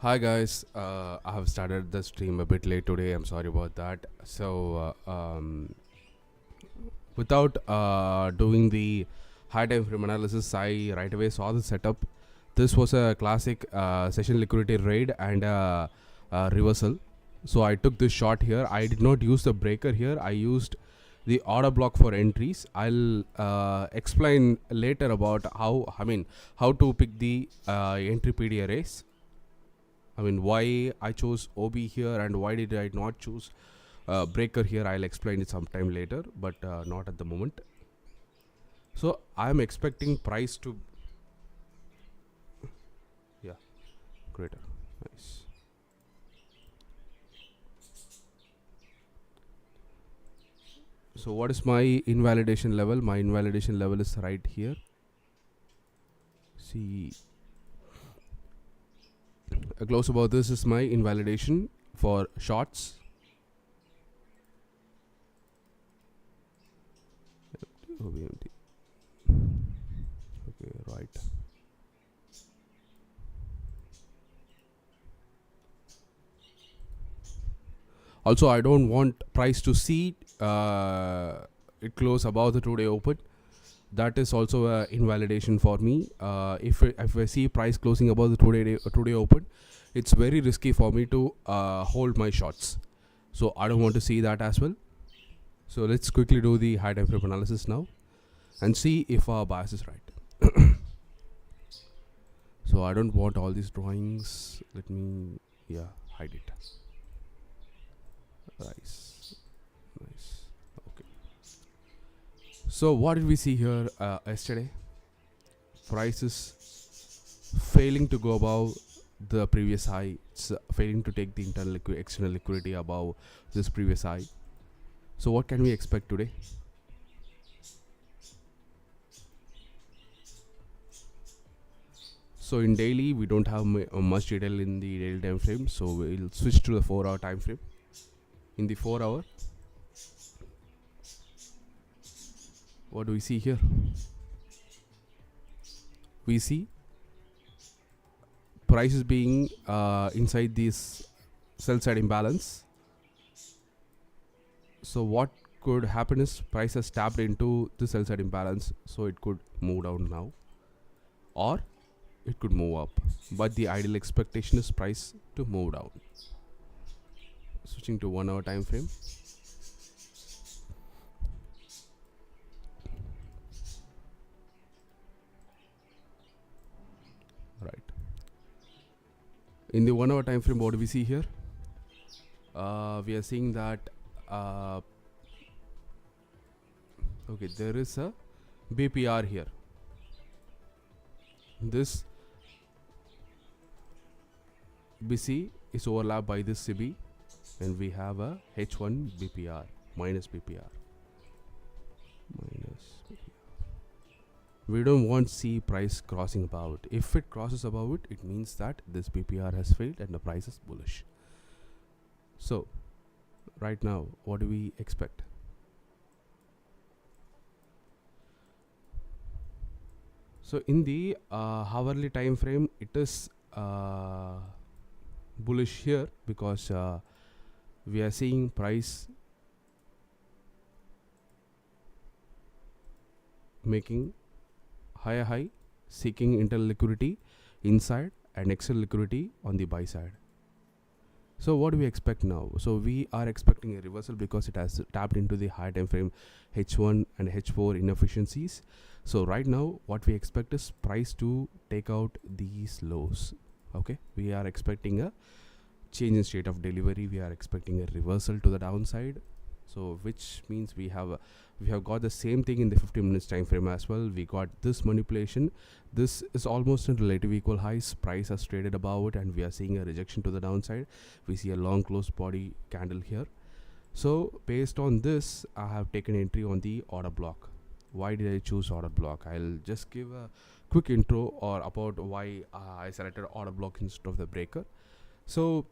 Hi guys, I have started the stream a bit late today. I'm sorry about that. So, without doing the high time frame analysis, I right away saw the setup. This was a classic session liquidity raid and reversal. So I took this shot here. I did not use the breaker here. I used the order block for entries. I'll explain later about how to pick the entry PD arrays. Why I chose OB here and why did I not choose breaker here. I'll explain it sometime later, but not at the moment. So I'm expecting price to, yeah, greater, nice. So what is my invalidation level? My invalidation level is right here. See, a close about this is my invalidation for shorts. OBMT. Okay, right. Also, I don't want price to see it close above the 2-day open. That is also a invalidation for me. If I see price closing above the 2-day open, it's very risky for me to hold my shots. So I don't want to see that as well. So let's quickly do the high time frame analysis now and see if our bias is right. So I don't want all these drawings. Let me, hide it. Nice. Okay. So what did we see here yesterday? Price is failing to go above the previous high. It's failing to take the external liquidity above this previous high. So what can we expect today? So in daily, we don't have much detail in the daily time frame. So we'll switch to the 4-hour time frame. In the 4-hour, what do we see here? We see prices being inside this sell side imbalance. So what could happen is price has tapped into the sell side imbalance, so it could move down now, or it could move up. But the ideal expectation is price to move down. Switching to 1-hour time frame. Right. In the 1-hour time frame, what do we see here? We are seeing that okay, there is a BPR here. This BC is overlapped by this CB, and we have a H1 BPR minus BPR. We don't want C price crossing above it. If it crosses above it, it means that this BPR has failed and the price is bullish. So right now, what do we expect? So in the hourly time frame, it is bullish here because we are seeing price making higher high, seeking internal liquidity inside and external liquidity on the buy side. So what do we expect now? So we are expecting a reversal because it has tapped into the high time frame H1 and H4 inefficiencies. So right now what we expect is price to take out these lows. Okay, we are expecting a change in state of delivery. We are expecting a reversal to the downside. So which means we have got the same thing in the 15 minutes time frame as well. We got this manipulation. This is almost in relative equal highs. Price has traded above it and we are seeing a rejection to the downside. We see a long closed body candle here. So based on this, I have taken entry on the order block. Why did I choose order block? I'll just give a quick intro or about why I selected order block instead of the breaker. So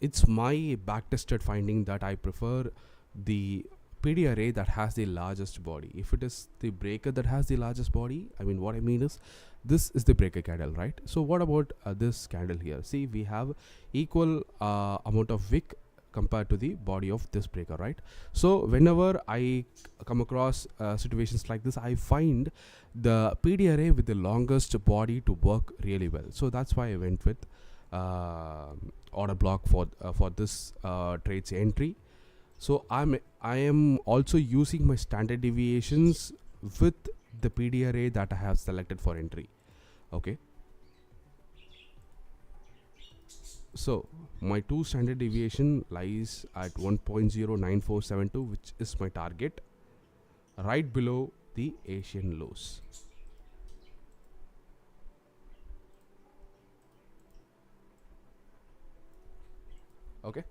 it's my back-tested finding that I prefer the PD array that has the largest body. If it is the breaker that has the largest body, what I mean is This is the breaker candle, right? So what about this candle here? See, we have equal amount of wick compared to the body of this breaker, right? So whenever I come across situations like this, I find the PD array with the longest body to work really well. So that's why I went with order block for this trades entry. So I am also using my standard deviations with the PD array that I have selected for entry. Okay, so my 2 standard deviation lies at 1.09472, which is my target, right below the Asian lows. Okay,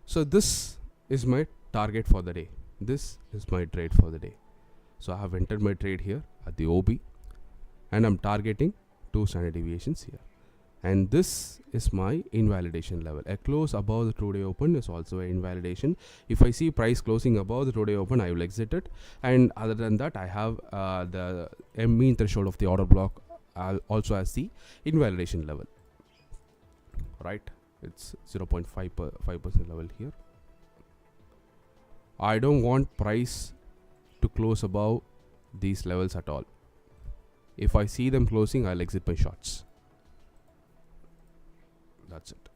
so this is my target for the day. This is my trade for the day. So I have entered my trade here at the OB, and I'm targeting 2 standard deviations here. And this is my invalidation level. A close above the 2-day open is also an invalidation. If I see price closing above the 2-day open, I will exit it. And other than that, I have the mean threshold of the order block also as the invalidation level. Right? It's 0.5% level here. I don't want price to close above these levels at all. If I see them closing, I'll exit my shorts. That's it.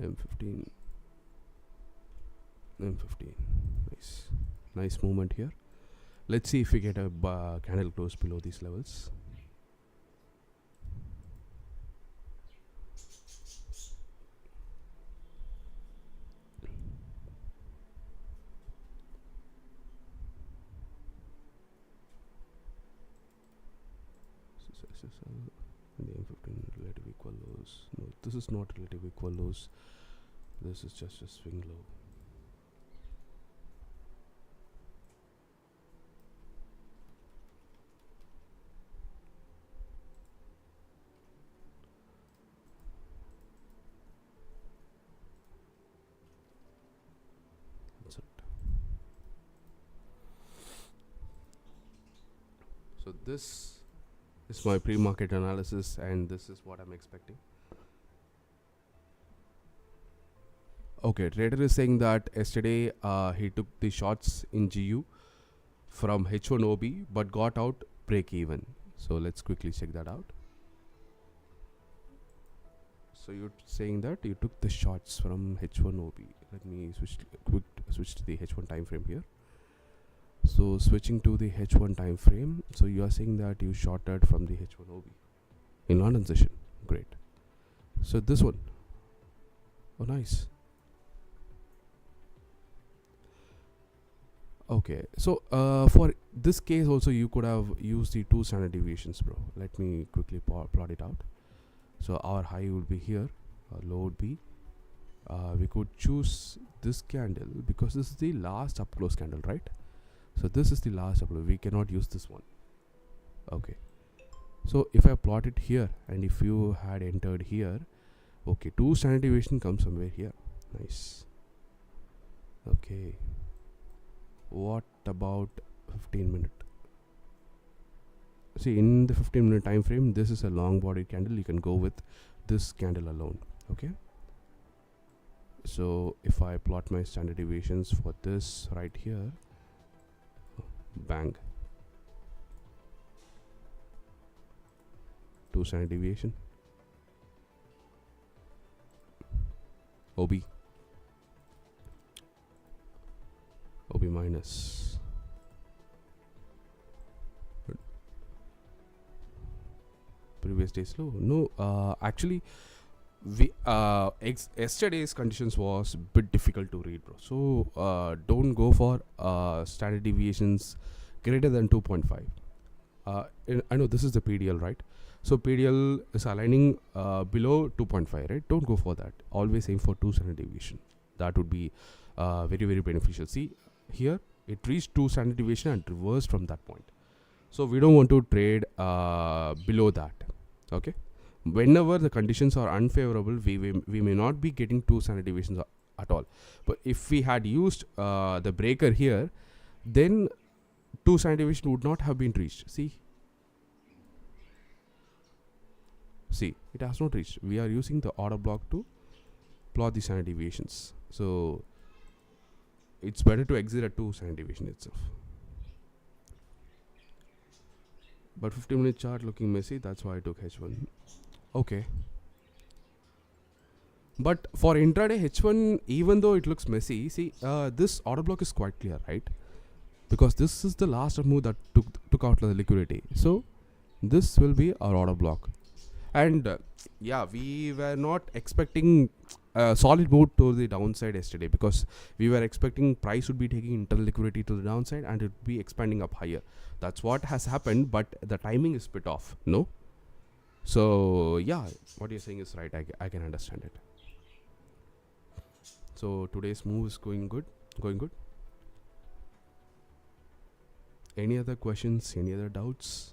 M15. Nice movement here. Let's see if we get a candle close below these levels. And the M15 relative equal lows. No, this is not relative equal lows. This is just a swing low. That's it. So this is my pre-market analysis, and this is what I'm expecting. Okay, trader is saying that yesterday he took the shots in GU from H1OB but got out break even. So let's quickly check that out. So you're saying that you took the shots from H1OB. Let me switch to the H1 time frame here. So switching to the H1 time frame, so you are saying that you shorted from the H1OB in London session. Great. So this one, oh nice. Okay, so for this case also you could have used the 2 standard deviations, bro. Let me quickly plot it out. So our high would be here, our low would be, we could choose this candle because this is the last up close candle, right? So this is the last up close. We cannot use this one. Okay, so if I plot it here, and if you had entered here, okay, 2 standard deviation comes somewhere here. Nice. Okay, what about 15-minute? See, in the 15-minute time frame, this is a long body candle. You can go with this candle alone. Okay, so if I plot my standard deviations for this right here, bang, 2 standard deviation, OB minus, previous day's low. No, actually we yesterday's conditions was a bit difficult to read, bro. So don't go for standard deviations greater than 2.5. I know this is the PDL, right? So PDL is aligning below 2.5, right? Don't go for that. Always aim for 2 standard deviation. That would be very beneficial. See here, it reached 2 standard deviation and reversed from that point. So we don't want to trade below that. Okay, whenever the conditions are unfavorable, we may not be getting two standard deviations at all. But if we had used the breaker here, then two standard deviation would not have been reached. See, it has not reached. We are using the order block to plot the standard deviations. So it's better to exit at two standard deviation itself. But 15-minute chart looking messy, that's why I took H1. Okay. But for intraday H1, even though it looks messy, see, this order block is quite clear, right? Because this is the last move that took out the liquidity. So this will be our order block. And yeah, we were not expecting a solid move to the downside yesterday, because we were expecting price would be taking internal liquidity to the downside and it would be expanding up higher. That's what has happened, but the timing is bit off, no? So yeah, what you're saying is right. I can understand it. So today's move is going good. Any other questions? Any other doubts?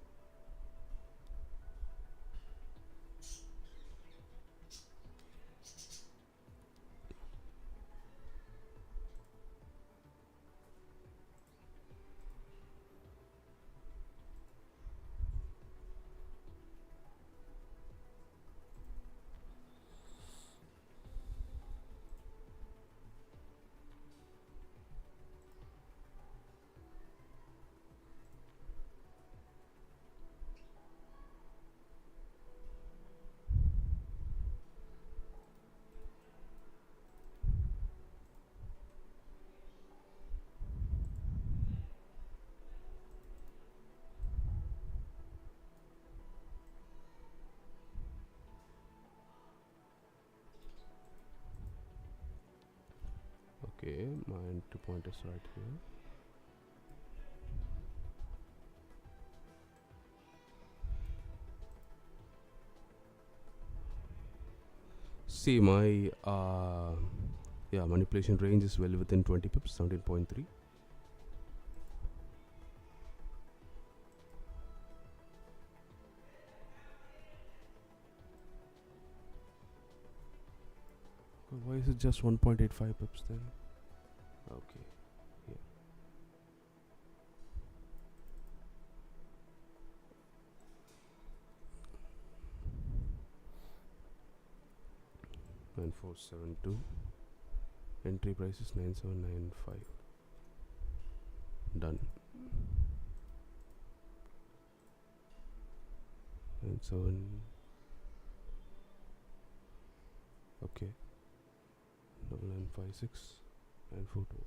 Okay, my entry point is right here. See, my manipulation range is well within 20 pips, 17.3. Why is it just 1.85 pips then? Okay, yeah. Nine four seven two. Entry price is 9795. Done. 97. Okay. 9956 942.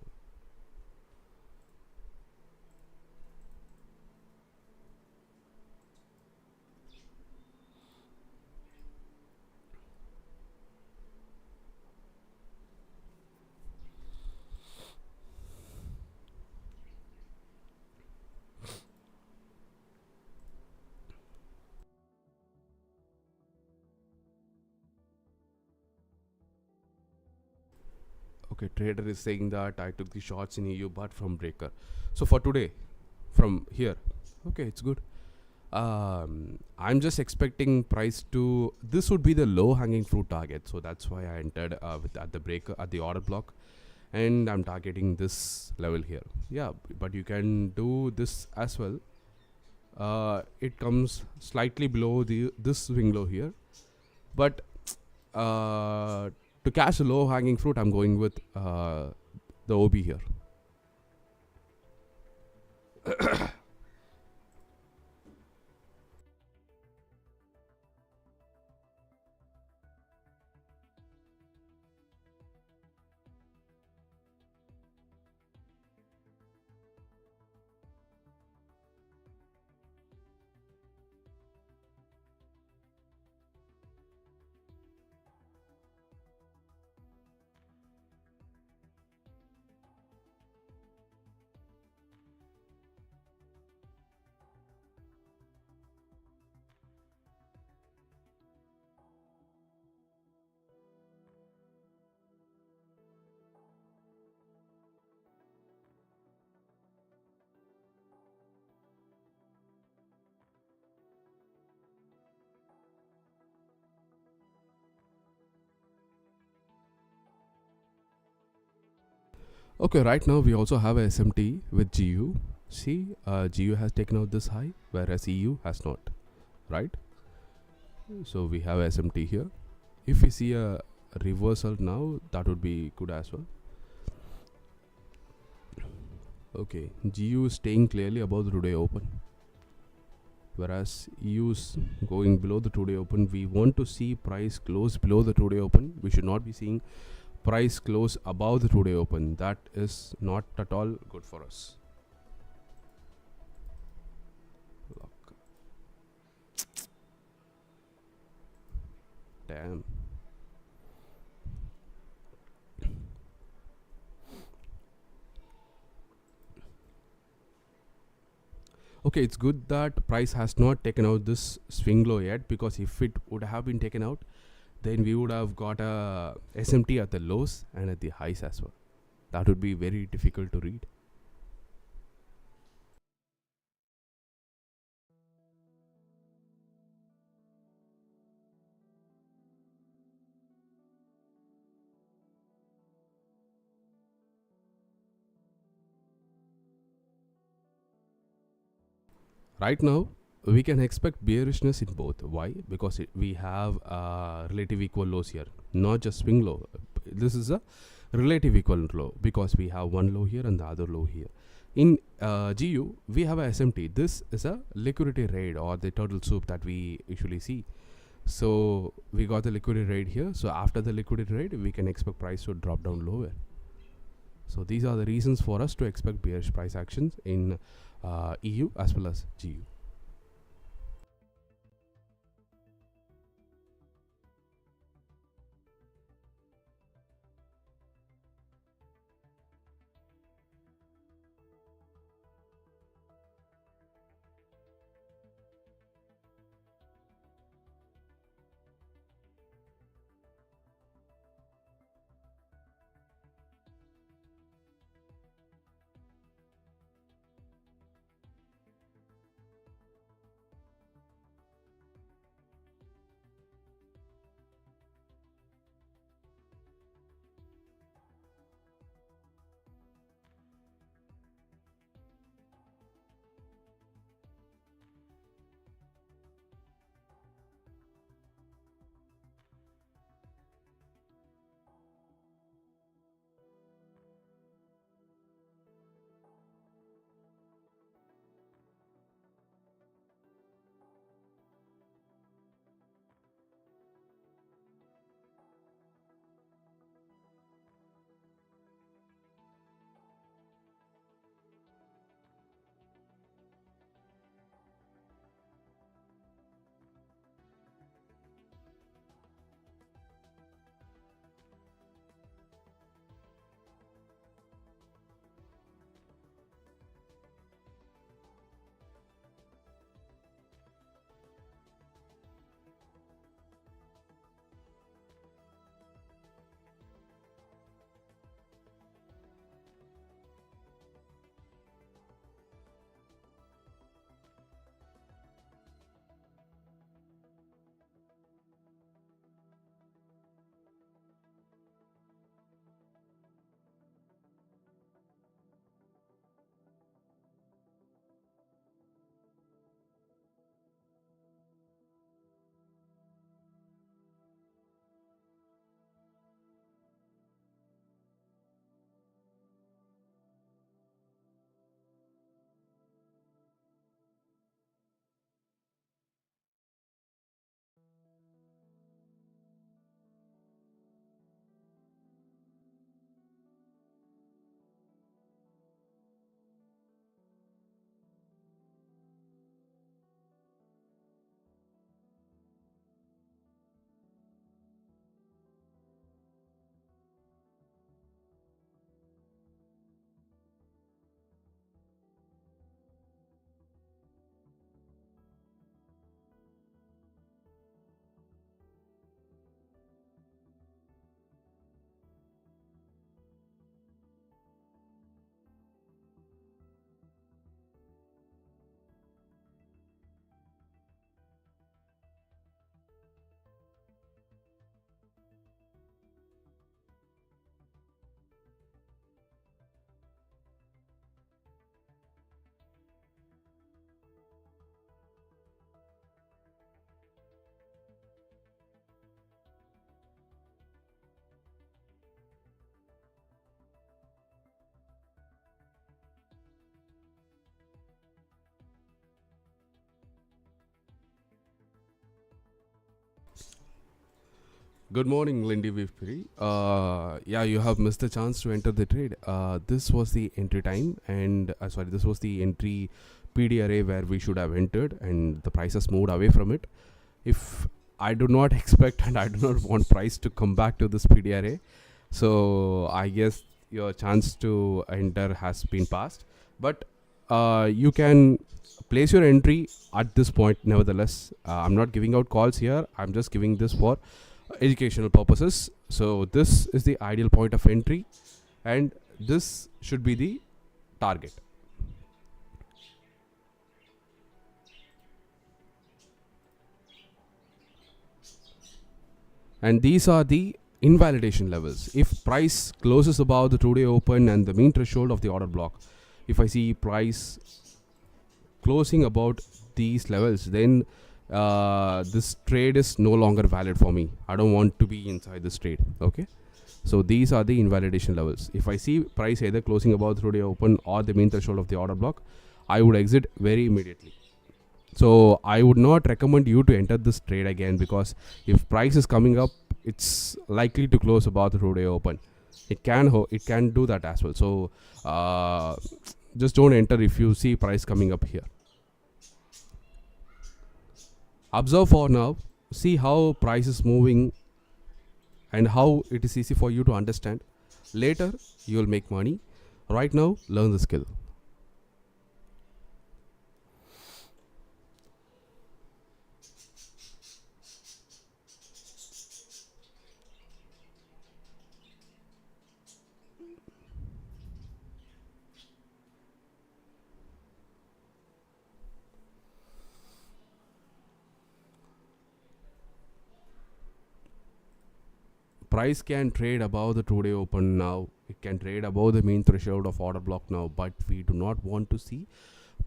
Okay, trader is saying that I took the shots in EU but from breaker. So for today, from here, okay, it's good. I'm just expecting price to, this would be the low hanging fruit target, so that's why I entered at the breaker, at the order block, and I'm targeting this level here. Yeah, but you can do this as well. It comes slightly below this swing low here, but to catch a low hanging fruit, I'm going with the OB here. Okay, right now we also have a SMT with GU. See, GU has taken out this high, whereas EU has not, right? So we have SMT here. If we see a reversal now, that would be good as well. Okay, GU is staying clearly above the today open, whereas EU is going below the today open. We want to see price close below the today open. We should not be seeing price close above the today open. That is not at all good for us. Lock. Damn. Okay, it's good that price has not taken out this swing low yet, because if it would have been taken out, then we would have got a SMT at the lows and at the highs as well. That would be very difficult to read. Right now, we can expect bearishness in both. Why? Because we have relative equal lows here, not just swing low. This is a relative equal low because we have one low here and the other low here. In GU, we have a SMT. This is a liquidity raid or the turtle soup that we usually see. So we got the liquidity raid here. So after the liquidity raid, we can expect price to drop down lower. So these are the reasons for us to expect bearish price actions in EU as well as GU. Good morning, Lindy Vipri. Yeah, you have missed the chance to enter the trade. This was the entry time, and this was the entry PD array where we should have entered, and the price has moved away from it. If I do not expect and I do not want price to come back to this PD array, so I guess your chance to enter has been passed. But you can place your entry at this point. Nevertheless, I'm not giving out calls here. I'm just giving this for educational purposes. So this is the ideal point of entry, and this should be the target. And these are the invalidation levels. If price closes above the 2-day open and the mean threshold of the order block, if I see price closing about these levels, then this trade is no longer valid for me. I don't want to be inside this trade. Okay, so these are the invalidation levels. If I see price either closing above the 2-day open or the mean threshold of the order block, I would exit very immediately. So I would not recommend you to enter this trade again, because if price is coming up, it's likely to close above the 2-day open. It can do that as well. So just don't enter if you see price coming up here. Observe for now, see how price is moving and how it is easy for you to understand. Later you will make money. Right now, learn the skill. Price can trade above the 2-day open now. It can trade above the mean threshold of order block now, but we do not want to see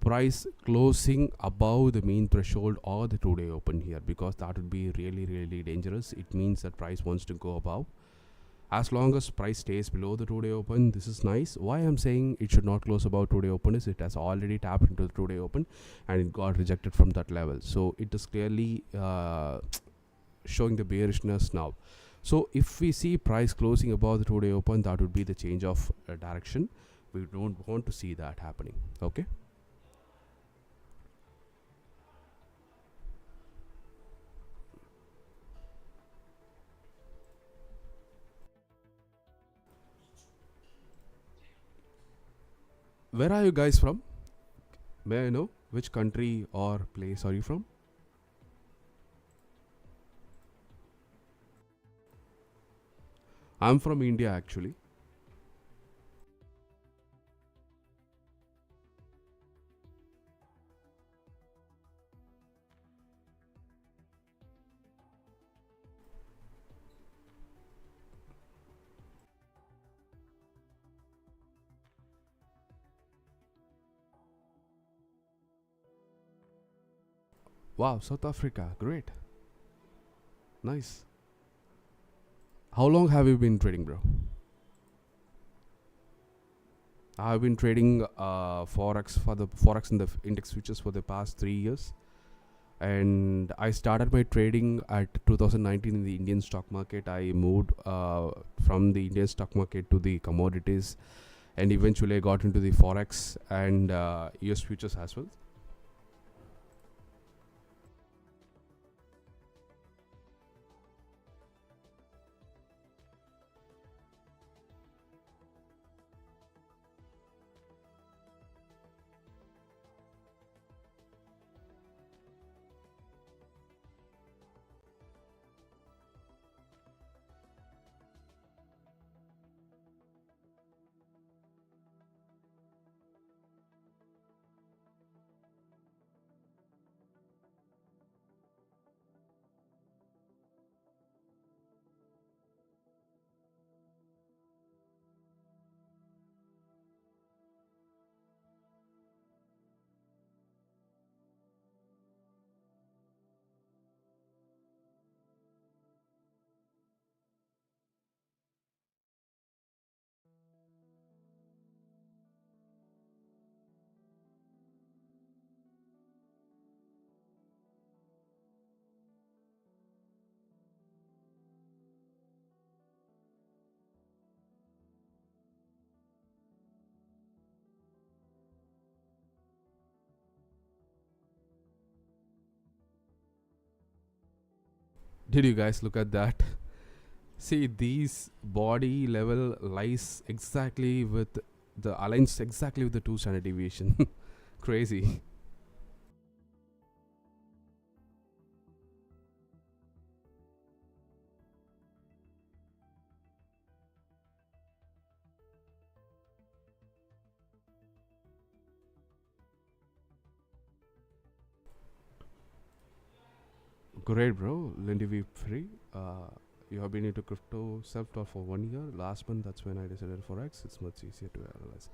price closing above the mean threshold or the 2-day open here, because that would be really dangerous. It means that price wants to go above. As long as price stays below the 2-day open, this is nice. Why I'm saying it should not close above 2-day open is it has already tapped into the 2-day open and it got rejected from that level. So it is clearly showing the bearishness now. So if we see price closing above the 2-day open, that would be the change of direction. We don't want to see that happening. Okay. Where are you guys from? May I know which country or place are you from? I'm from India actually. Wow, South Africa. Great. Nice. How long have you been trading, bro? I've been trading Forex and the index futures for the past 3 years, and I started my trading at 2019 in the Indian stock market. I moved from the Indian stock market to the commodities, and eventually I got into the Forex and US futures as well. Did you guys look at that? See, these body level lies exactly with the aligns exactly with the 2 standard deviation. Crazy. Great, bro. Lindy V free. You have been into crypto self-taught for 1 year. Last month, that's when I decided Forex. It's much easier to analyze.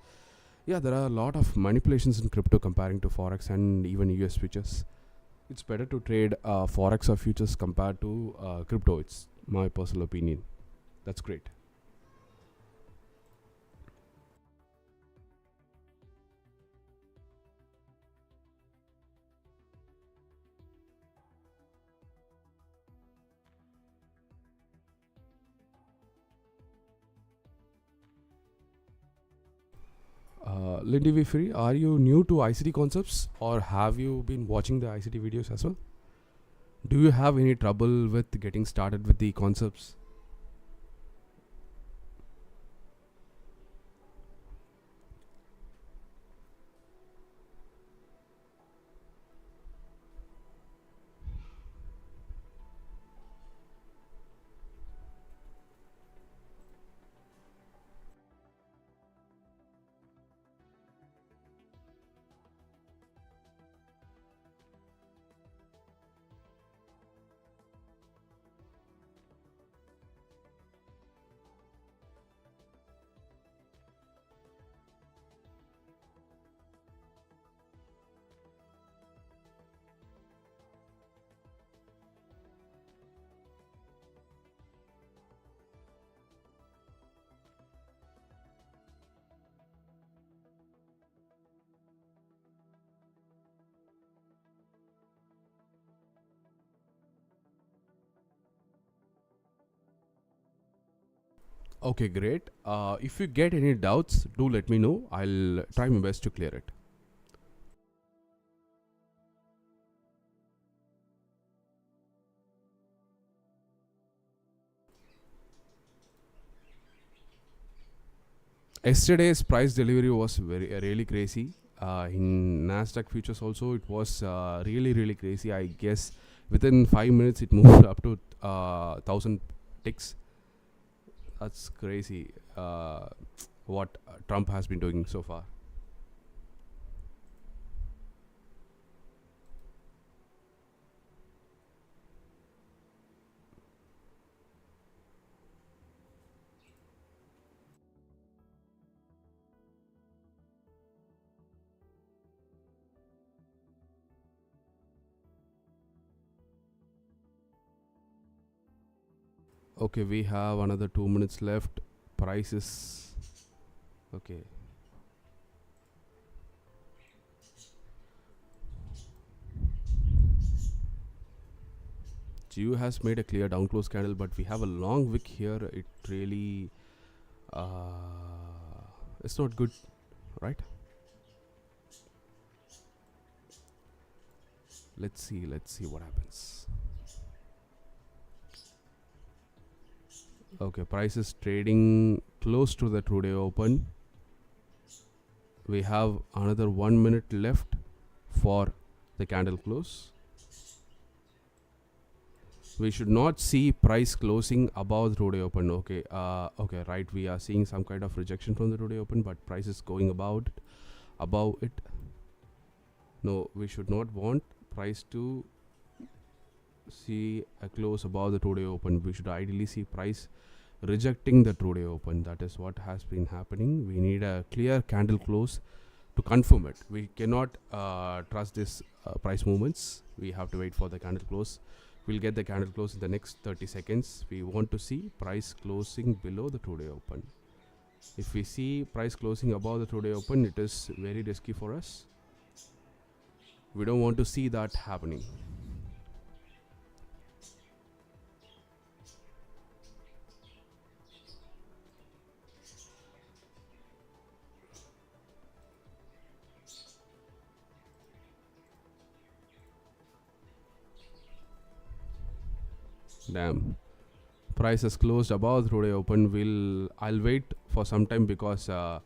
Yeah, there are a lot of manipulations in crypto comparing to Forex and even US futures. It's better to trade Forex or futures compared to crypto. It's my personal opinion. That's great. Lindy V free, are you new to ICT Concepts or have you been watching the ICT videos as well? Do you have any trouble with getting started with the concepts? Okay, great. If you get any doubts, do let me know. I'll try my best to clear it. Yesterday's price delivery was really crazy. In Nasdaq futures also, it was really crazy. I guess within 5 minutes it moved up to 1,000 ticks. That's crazy. What Trump has been doing so far. Okay, we have another 2 minutes left. Prices. Okay. GU has made a clear down close candle, but we have a long wick here. It really, it's not good, right? Let's see what happens. Okay, price is trading close to the today open. We have another 1 minute left for the candle close. We should not see price closing above the today open. Okay, okay, right. We are seeing some kind of rejection from the today open, but price is going above it. No, we should not want price to see a close above the today open. We should ideally see price rejecting the today open. That is what has been happening. We need a clear candle close to confirm it. We cannot trust this price movements. We have to wait for the candle close. We'll get the candle close in the next 30 seconds. We want to see price closing below the today open. If we see price closing above the today open, it is very risky for us. We don't want to see that happening. Damn. Price has closed above through the open. I'll wait for some time because uh,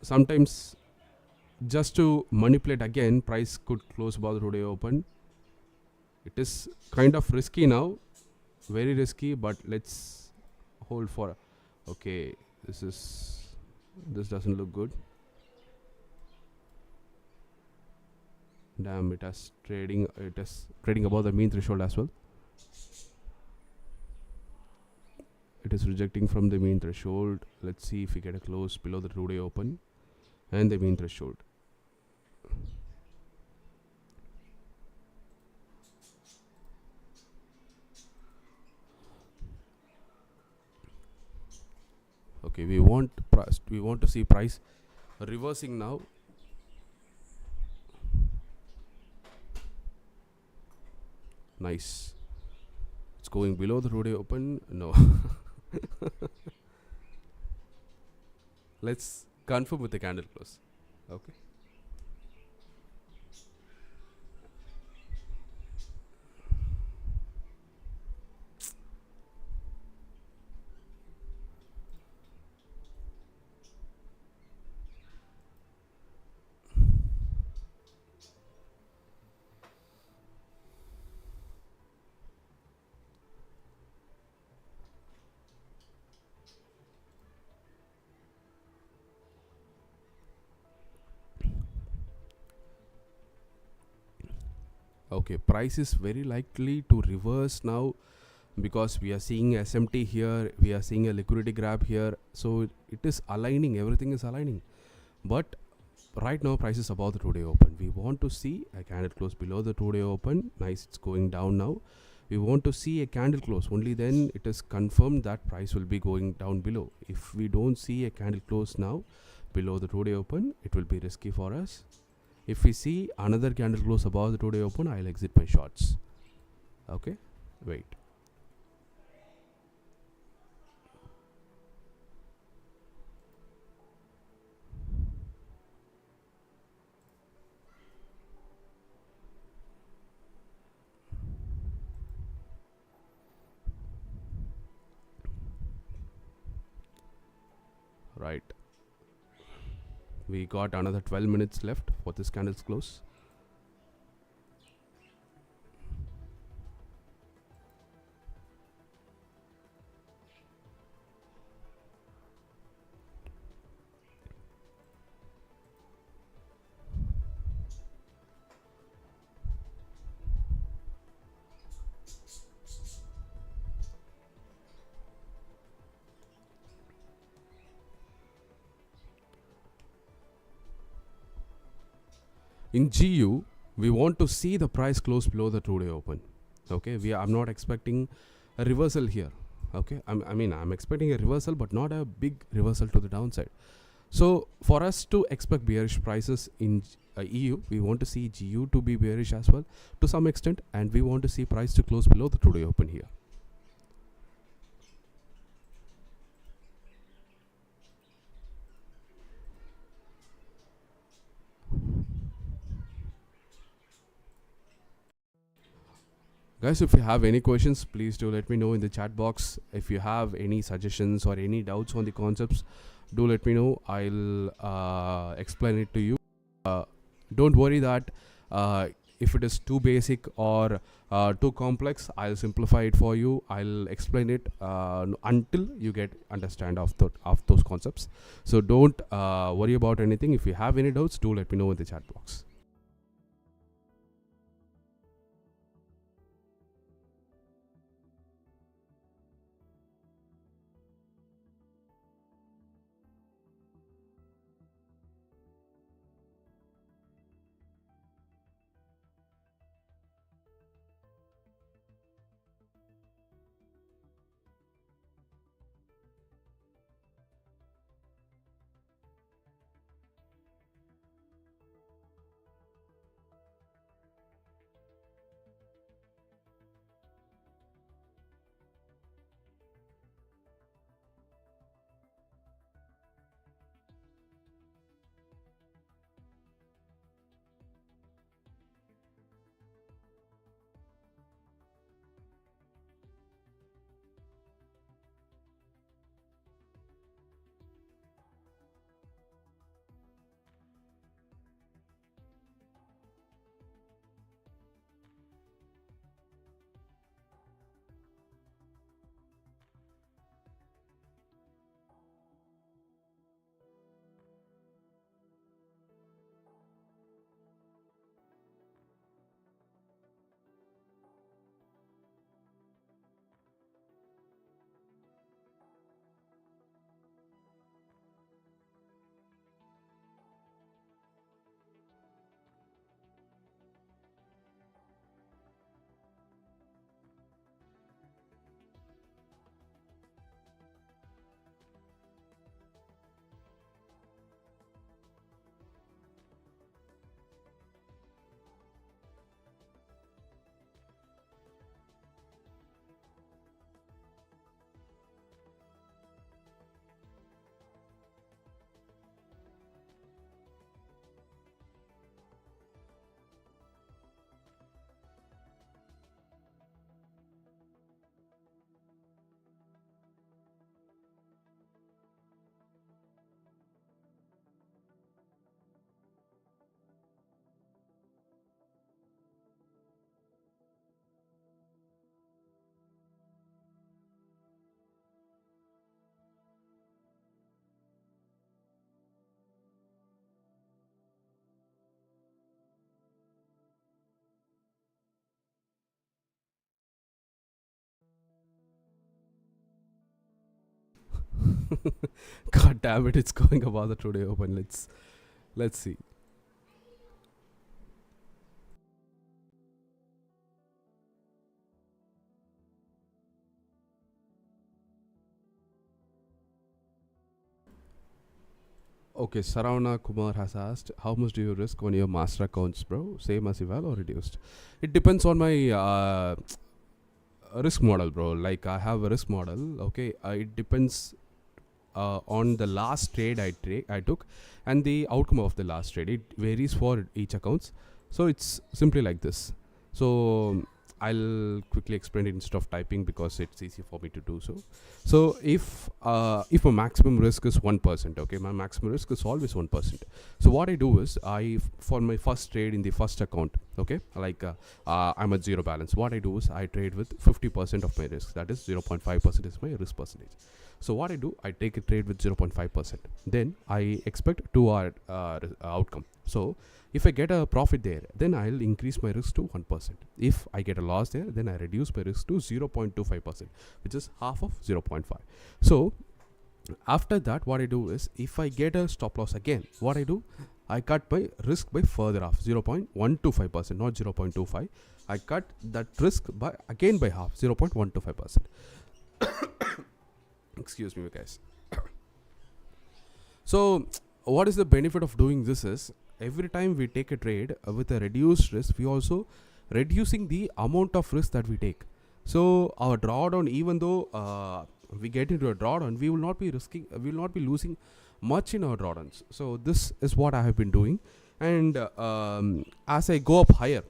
sometimes just to manipulate again, price could close above through the open. It is kind of risky now, very risky, but let's hold for. Okay, this doesn't look good. Damn, it is trading above the mean threshold as well. It is rejecting from the mean threshold. Let's see if we get a close below the 2-day open and the mean threshold. Okay, we want to see price reversing now. Nice. It's going below the 2-day open. No. Let's confirm with the candle close. Okay. Okay, price is very likely to reverse now because we are seeing SMT here, we are seeing a liquidity grab here, so it is aligning, everything is aligning. But right now price is above the 2-day open. We want to see a candle close below the 2-day open. Nice, it's going down now. We want to see a candle close, only then it is confirmed that price will be going down below. If we don't see a candle close now below the 2-day open, it will be risky for us. If we see another candle close above the 2-day open, I'll exit my shorts. Okay, wait. Right. We got another 12 minutes left for this candle's close. In GU, we want to see the price close below the 2-day open. Okay, I'm not expecting a reversal here. Okay, I'm expecting a reversal, but not a big reversal to the downside. So for us to expect bearish prices in EU, we want to see GU to be bearish as well to some extent, and we want to see price to close below the 2-day open here. Guys, if you have any questions, please do let me know in the chat box. If you have any suggestions or any doubts on the concepts, do let me know. I'll explain it to you. Don't worry that if it is too basic or too complex, I'll simplify it for you. I'll explain it until you get understand of those concepts. So don't worry about anything. If you have any doubts, do let me know in the chat box. God damn it, it's going above the today open. Let's see. Okay, Saravana Kumar has asked, how much do you risk on your master accounts, bro? Same as eval or reduced? It depends on my risk model, bro. Like, I have a risk model. Okay, it depends on the last trade I took and the outcome of the last trade. It varies for each accounts. So it's simply like this. So I'll quickly explain it instead of typing because it's easy for me to do so. So if my maximum risk is 1%, okay, my maximum risk is always 1%. So what I do is for my first trade in the first account, okay, like I'm at zero balance. What I do is I trade with 50% of my risk. That is 0.5% is my risk percentage. So what I do, I take a trade with 0.5%. Then I expect 2 outcome. So if I get a profit there, then I'll increase my risk to 1%. If I get a loss there, then I reduce my risk to 0.25%, which is half of 0.5. So after that, what I do is, if I get a stop loss again, what I do, I cut my risk by further half, 0.125%, not 0.25. I cut that risk by again by half, 0.125%. Excuse me, guys. So what is the benefit of doing this is, every time we take a trade with a reduced risk, we also reducing the amount of risk that we take. So our drawdown, even though we get into a drawdown, we will not be losing much in our drawdowns. So this is what I have been doing. And as I go up higher,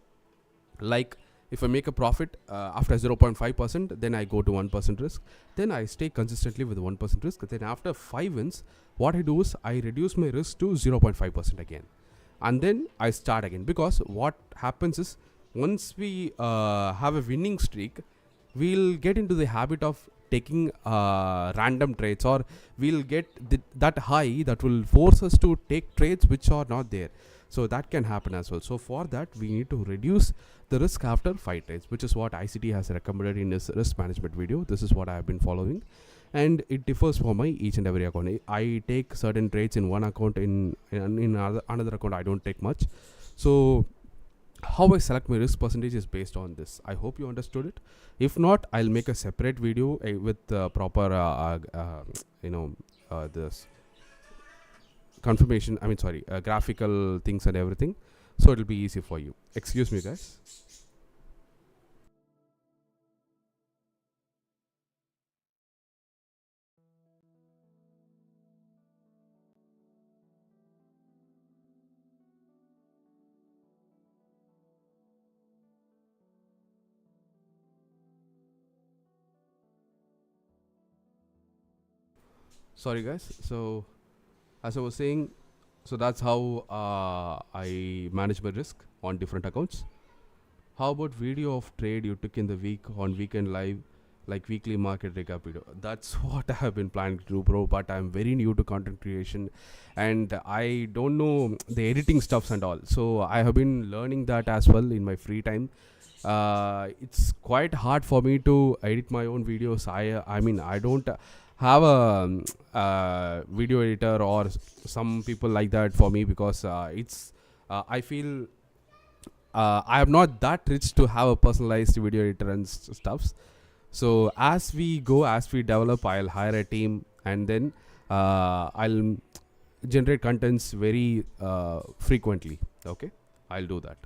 like if I make a profit after 0.5%, then I go to 1% risk. Then I stay consistently with 1% risk. Then after 5 wins, what I do is I reduce my risk to 0.5% again. And then I start again. Because what happens is, once we have a winning streak, we'll get into the habit of taking random trades, or we'll get that high that will force us to take trades which are not there. So that can happen as well. So for that, we need to reduce the risk after 5 trades, which is what ICT has recommended in his risk management video. This is what I have been following, and it differs for my each and every account. I take certain trades in one account, in another account I don't take much. So how I select my risk percentage is based on this. I hope you understood it. If not, I'll make a separate video with proper this confirmation, graphical things and everything, so it'll be easy for you. Excuse me, guys. Sorry, guys. So as I was saying, so that's how I manage my risk on different accounts. How about video of trade you took in the week on weekend live, like weekly market recap video? That's what I have been planning to do, bro. But I'm very new to content creation, and I don't know the editing stuffs and all. So I have been learning that as well in my free time. It's quite hard for me to edit my own videos. I don't have a video editor or some people like that for me, because I feel I am not that rich to have a personalized video editor and stuffs. So as we develop, I'll hire a team, and then I'll generate contents very frequently. Okay, I'll do that.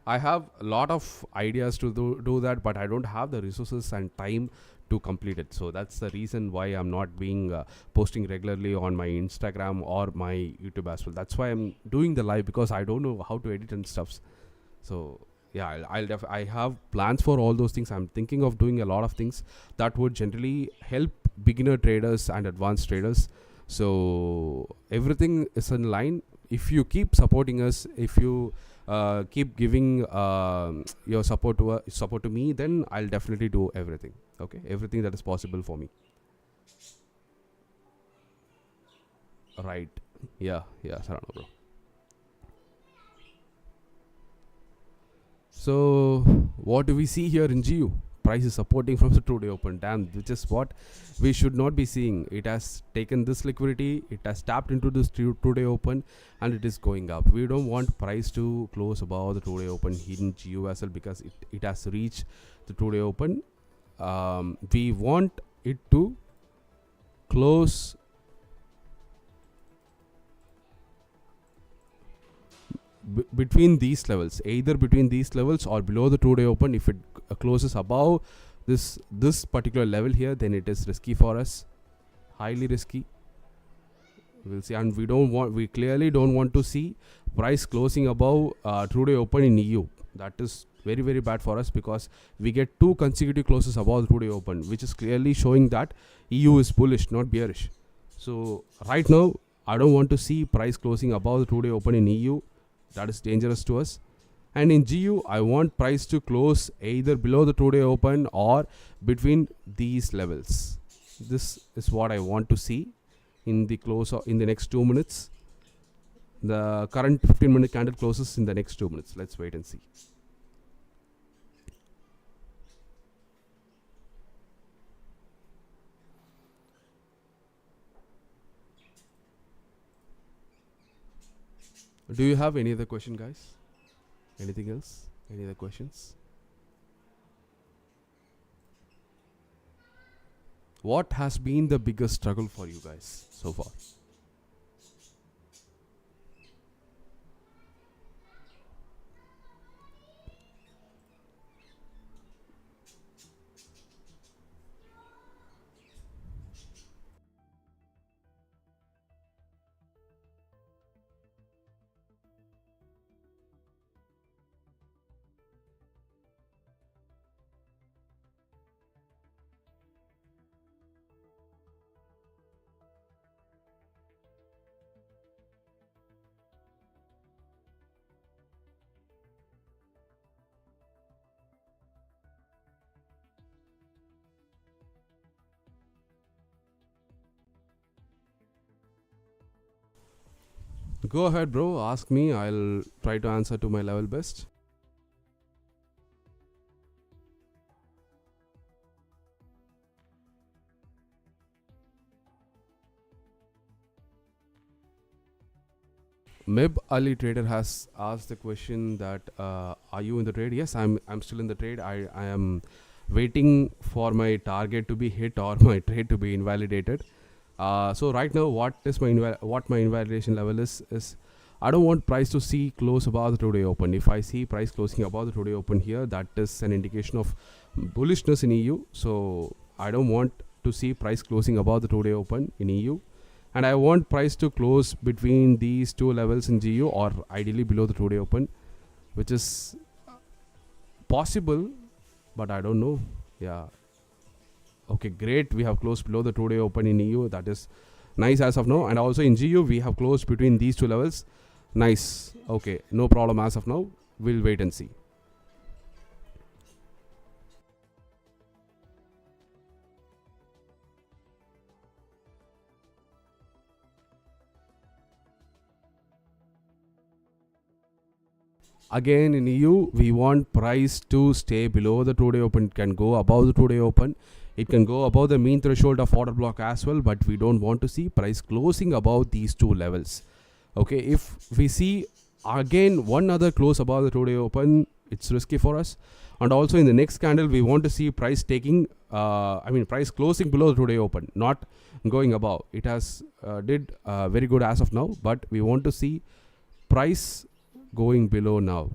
I have a lot of ideas to do that, but I don't have the resources and time to complete it. So that's the reason why I'm not being posting regularly on my Instagram or my YouTube as well. That's why I'm doing the live, because I don't know how to edit and stuffs. So yeah, I have plans for all those things. I'm thinking of doing a lot of things that would generally help beginner traders and advanced traders. So everything is in line. If you keep supporting us, if you keep giving your support to me, then I'll definitely do everything. Okay, everything that is possible for me. Right. Yeah, Sarana, bro. So what do we see here in GU? price is supporting from the today open. Damn, which is what we should not be seeing. It has taken this liquidity, it has tapped into this today open, and it is going up. We don't want price to close above the today open in GUSL because it has reached the today open. We want it to close between these levels, either between these levels or below the two-day open. If it closes above this particular level here, then it is risky for us, highly risky. We'll see, and we clearly don't want to see price closing above two-day open in EU. That is very, very bad for us because we get 2 consecutive closes above the two-day open, which is clearly showing that EU is bullish, not bearish. So right now, I don't want to see price closing above the two-day open in EU. That is dangerous to us. And in GU, I want price to close either below the two-day open or between these levels. This is what I want to see in the close in the next 2 minutes. The current 15-minute candle closes in the next 2 minutes. Let's wait and see. Do you have any other question, guys? Anything else? Any other questions? What has been the biggest struggle for you guys so far? Go ahead, bro. Ask me. I'll try to answer to my level best. Meb Ali Trader has asked the question that are you in the trade? Yes, I'm still in the trade. I am waiting for my target to be hit or my trade to be invalidated. So right now, what my invalidation level is I don't want price to see close above the two-day open. If I see price closing above the two-day open here, that is an indication of bullishness in EU. So I don't want to see price closing above the two-day open in EU. And I want price to close between these 2 levels in GU or ideally below the two-day open, which is possible, but I don't know. Yeah. Okay, great. We have closed below the two-day open in EU. That is nice as of now. And also in GU, we have closed between these 2 levels. Nice. Okay, no problem as of now. We'll wait and see. Again, in EU, we want price to stay below the two-day open. It can go above the two-day open. It can go above the mean threshold of order block as well, but we don't want to see price closing above these 2 levels. Okay, if we see again one other close above the two-day open, it's risky for us. And also in the next candle, we want to see price taking, price closing below the two-day open, not going above. It has did very good as of now, but we want to see price going below now.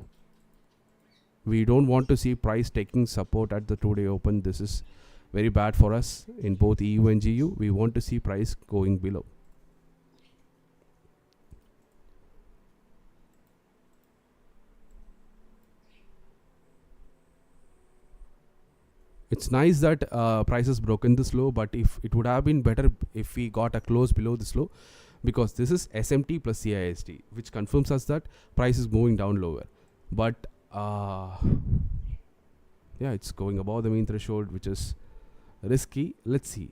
We don't want to see price taking support at the two-day open. This is very bad for us in both EU and GU. We want to see price going below. It's nice that price has broken this low, but if it would have been better if we got a close below this low, because this is SMT plus CIST, which confirms us that price is moving down lower. But yeah, it's going above the mean threshold, which is risky. Let's see.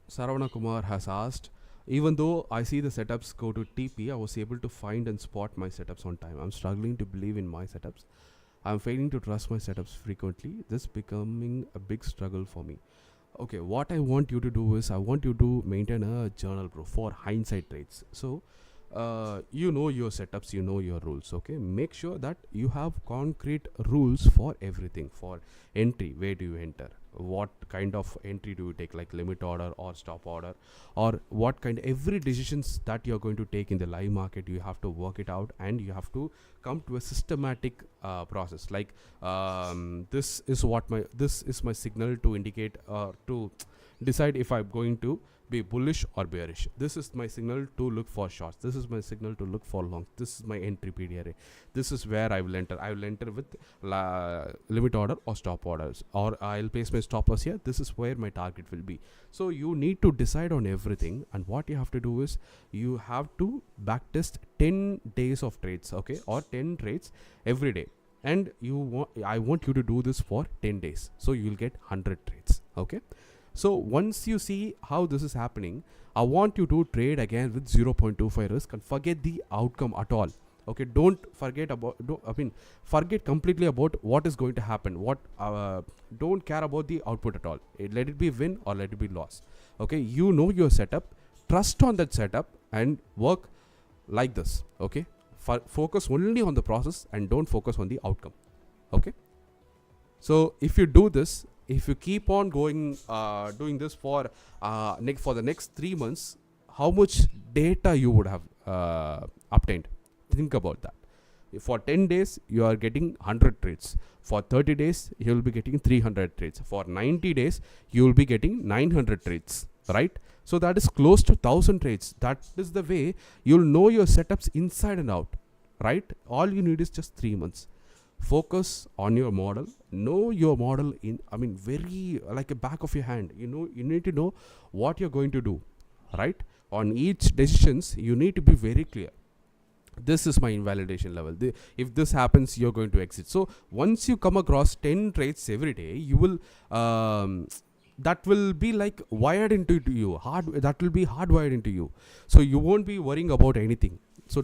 Saravana Kumar has asked, Even though I see the setups go to TP, I was able to find and spot my setups on time. I'm struggling to believe in my setups. I'm failing to trust my setups frequently. This becoming a big struggle for me. Okay, what I want you to do is I want you to maintain a journal, bro, for hindsight trades. So you know your setups, you know your rules. Okay, make sure that you have concrete rules for everything. For entry, where do you enter, what kind of entry do you take, like limit order or stop order, or what kind, every decisions that you're going to take in the live market, you have to work it out, and you have to come to a systematic process. Like this is my signal to indicate to decide if I'm going to be bullish or bearish. This is my signal to look for shorts. This is my signal to look for long. This is my entry PDRA. This is where I will enter. I will enter with limit order or stop orders, or I'll place my stop loss here. This is where my target will be. So you need to decide on everything, and what you have to do is you have to backtest 10 days of trades, okay, or 10 trades every day. And I want you to do this for 10 days. So you'll get 100 trades, okay. So once you see how this is happening, I want you to trade again with 0.25 risk and forget the outcome at all. Okay, don't forget about, forget completely about what is going to happen. Don't care about the output at all. Let it be win or let it be loss. Okay, you know your setup, trust on that setup and work like this. Okay, focus only on the process and don't focus on the outcome. Okay, so if you do this, if you keep on going doing this for the next 3 months, how much data you would have obtained? Think about that. For 10 days, you are getting 100 trades. For 30 days, you will be getting 300 trades. For 90 days, you will be getting 900 trades, right? So that is close to 1000 trades. That is the way you'll know your setups inside and out, right? All you need is just 3 months. Focus on your model, know your model very like a back of your hand. You need to know what you're going to do, right? On each decisions, you need to be very clear. This is my invalidation level. If this happens, you're going to exit. So once you come across 10 trades every day, you will that will be like wired into you, that will be hardwired into you. So you won't be worrying about anything. So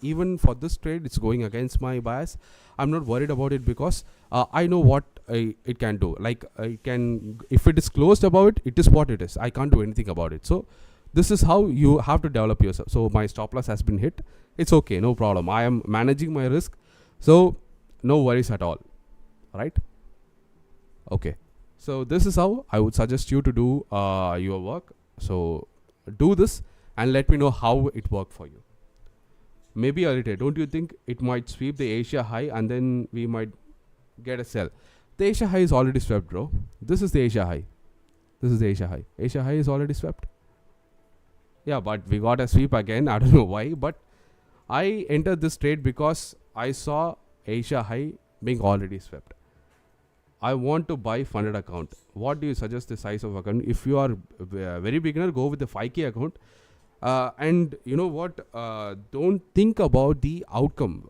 even for this trade, it's going against my bias. I'm not worried about it because I know what it can do. Like if it is closed about it is what it is. I can't do anything about it. So this is how you have to develop yourself. So my stop loss has been hit. It's okay, no problem. I am managing my risk. So no worries at all, right? Okay. So this is how I would suggest you to do your work. So do this and let me know how it worked for you. Maybe a little. Don't you think it might sweep the Asia high and then we might get a sell? The Asia high is already swept, bro. This is the Asia high. This is the Asia high. Asia high is already swept. Yeah, but we got a sweep again. I don't know why, but I entered this trade because I saw Asia high being already swept. I want to buy funded account. What do you suggest the size of account? If you are very beginner, go with the 5K account. And you know what, don't think about the outcome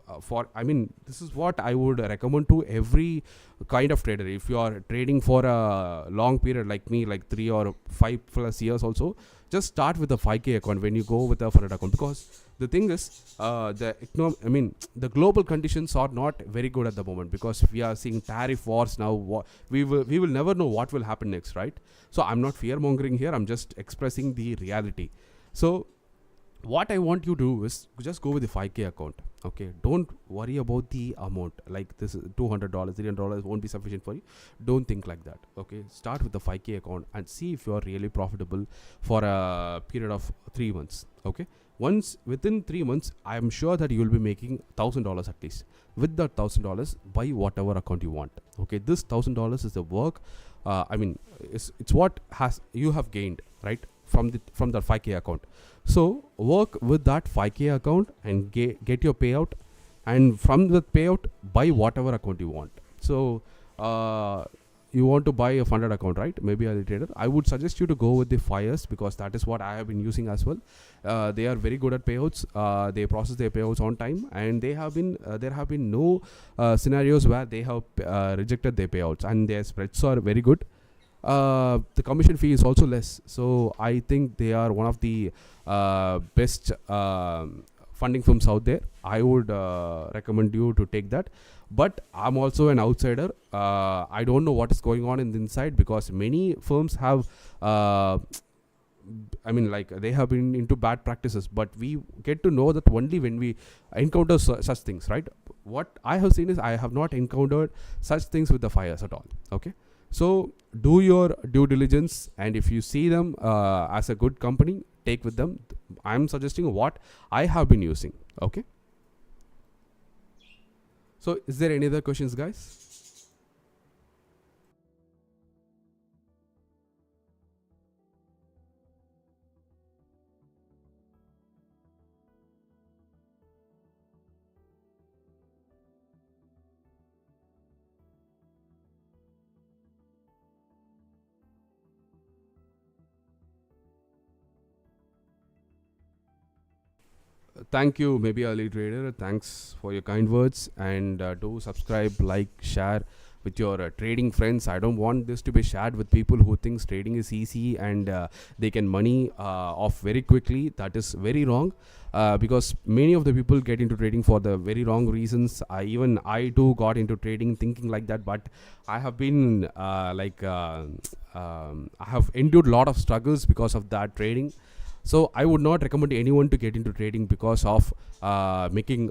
this is what I would recommend to every kind of trader. If you are trading for a long period like me, like 3 or 5+ years also, just start with a 5K account when you go with a funded account, because the thing is the global conditions are not very good at the moment, because we are seeing tariff wars now. We will never know what will happen next, right? So I'm not fear mongering here, I'm just expressing the reality. So what I want you to do is just go with the 5K account. Okay, don't worry about the amount, like this is $200, $300 won't be sufficient for you. Don't think like that. Okay, start with the 5K account and see if you are really profitable for a period of 3 months. Okay, once within 3 months, I am sure that you will be making $1,000 at least. With that $1,000, buy whatever account you want. Okay, this $1,000 is the work. It's what you have gained, right, from the 5K account. So work with that 5K account and get your payout, and from the payout, buy whatever account you want. So you want to buy a funded account, right? Maybe a trader. I would suggest you to go with the FIREs, because that is what I have been using as well. They are very good at payouts. They process their payouts on time, and there have been no scenarios where they have rejected their payouts, and their spreads are very good. the commission fee is also less. So I think they are one of the best funding firms out there. I would recommend you to take that. But I'm also an outsider. I don't know what is going on in the inside, because many firms have like they have been into bad practices, but we get to know that only when we encounter such things, right? What I have seen is I have not encountered such things with the fires at all. Okay, so do your due diligence, and if you see them as a good company, take with them. I'm suggesting what I have been using. Okay, so is there any other questions, guys? Thank you, maybe early trader. Thanks for your kind words, and do subscribe, like, share with your trading friends. I don't want this to be shared with people who thinks trading is easy and they can money off very quickly. That is very wrong, because many of the people get into trading for the very wrong reasons. Even I too got into trading thinking like that, but I have been I have endured a lot of struggles because of that trading. So I would not recommend anyone to get into trading because of making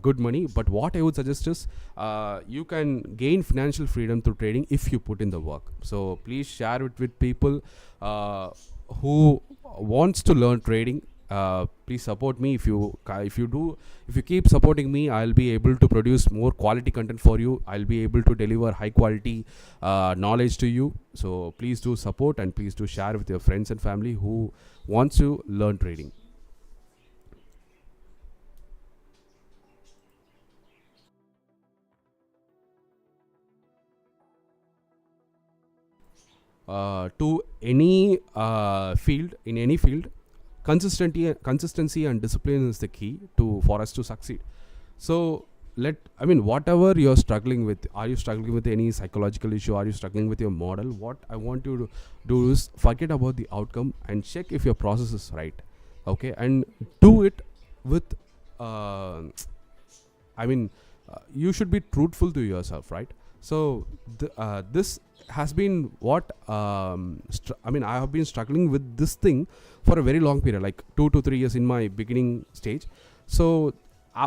good money. But what I would suggest is you can gain financial freedom through trading if you put in the work. So please share it with people who wants to learn trading. Please support me. If you keep supporting me, I'll be able to produce more quality content for you. I'll be able to deliver high quality knowledge to you. So please do support, and please do share with your friends and family who wants to learn trading. To any field, in any field, consistency and discipline is the key for us to succeed. So whatever you're struggling with, are you struggling with any psychological issue, are you struggling with your model, what I want you to do is forget about the outcome and check if your process is right. Okay, and do it with you should be truthful to yourself, right? So this has been what I have been struggling with this thing for a very long period, like 2 to 3 years in my beginning stage. So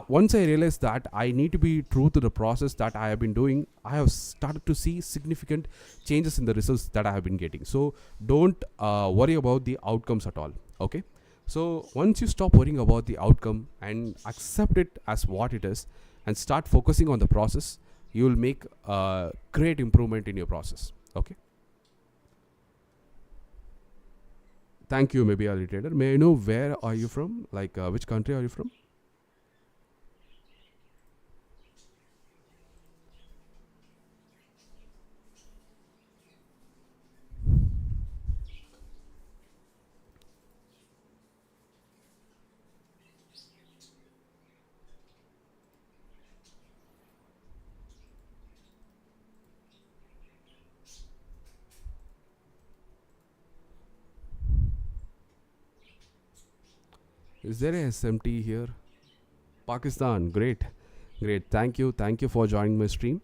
once I realized that I need to be true to the process that I have been doing, I have started to see significant changes in the results that I have been getting. So don't worry about the outcomes at all. Okay, so once you stop worrying about the outcome and accept it as what it is and start focusing on the process, you will make great improvement in your process. Okay, thank you. Maybe early trader, may I know where are you from, like which country are you from? Is there a SMT here? Pakistan, great. Thank you for joining my stream.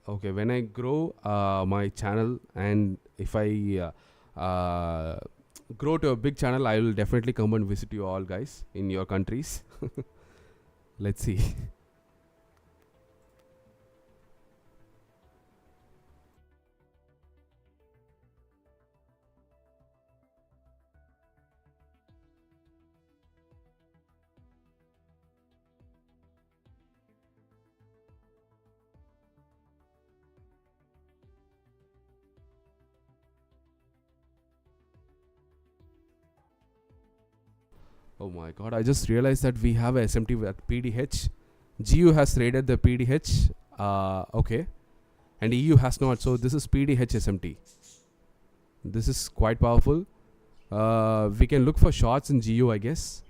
Okay, when I grow my channel, and if I grow to a big channel, I will definitely come and visit you all, guys, in your countries. Let's see. Oh my god, I just realized that we have a SMT at PDH. GU has raided the PDH. Okay. And EU has not. So this is PDH SMT. This is quite powerful. We can look for shorts in GU, I guess.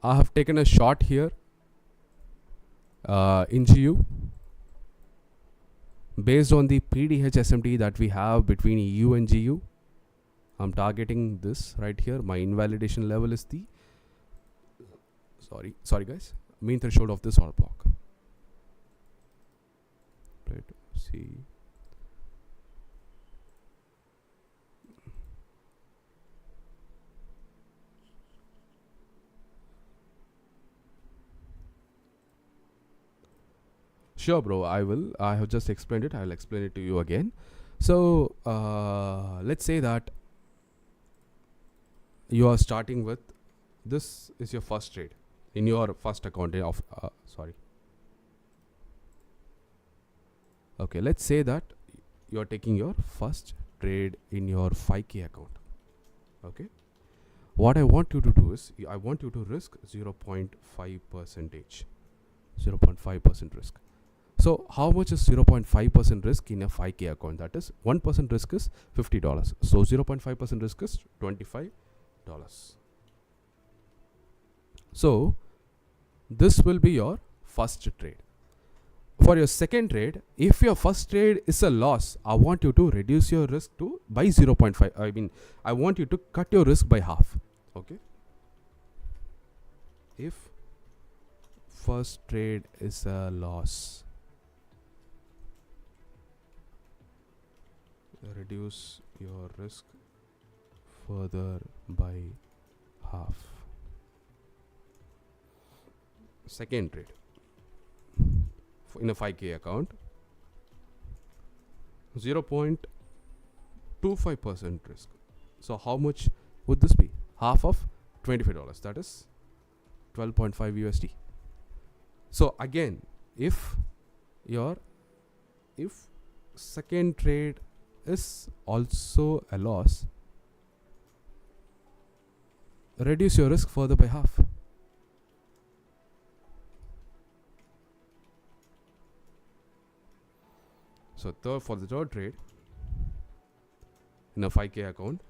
I have taken a short here in GU based on the PDH SMT that we have between EU and GU. I'm targeting this right here. My invalidation level is the sorry guys, mean threshold of this order block. Right, see. Sure, bro. I will. I have just explained it. I'll explain it to you again. So let's say that you are starting with this is your first trade in your first account of okay, let's say that you are taking your first trade in your 5K account. Okay, what I want you to do is I want you to risk 0.5%, 0.5% risk. So how much is 0.5% risk in a 5K account? That is 1% risk is $50. So 0.5% risk is $25. So this will be your first trade. For your second trade, if your first trade is a loss, I want you to reduce your risk to by 0.5. I mean, I want you to cut your risk by half. Okay. If first trade is a loss, reduce your risk further by half. Second trade in a 5K account, 0.25% risk. So how much would this be? Half of $25. That is 12.5 USD. So again, if second trade is also a loss, reduce your risk further by half. So for the third trade in a 5K account,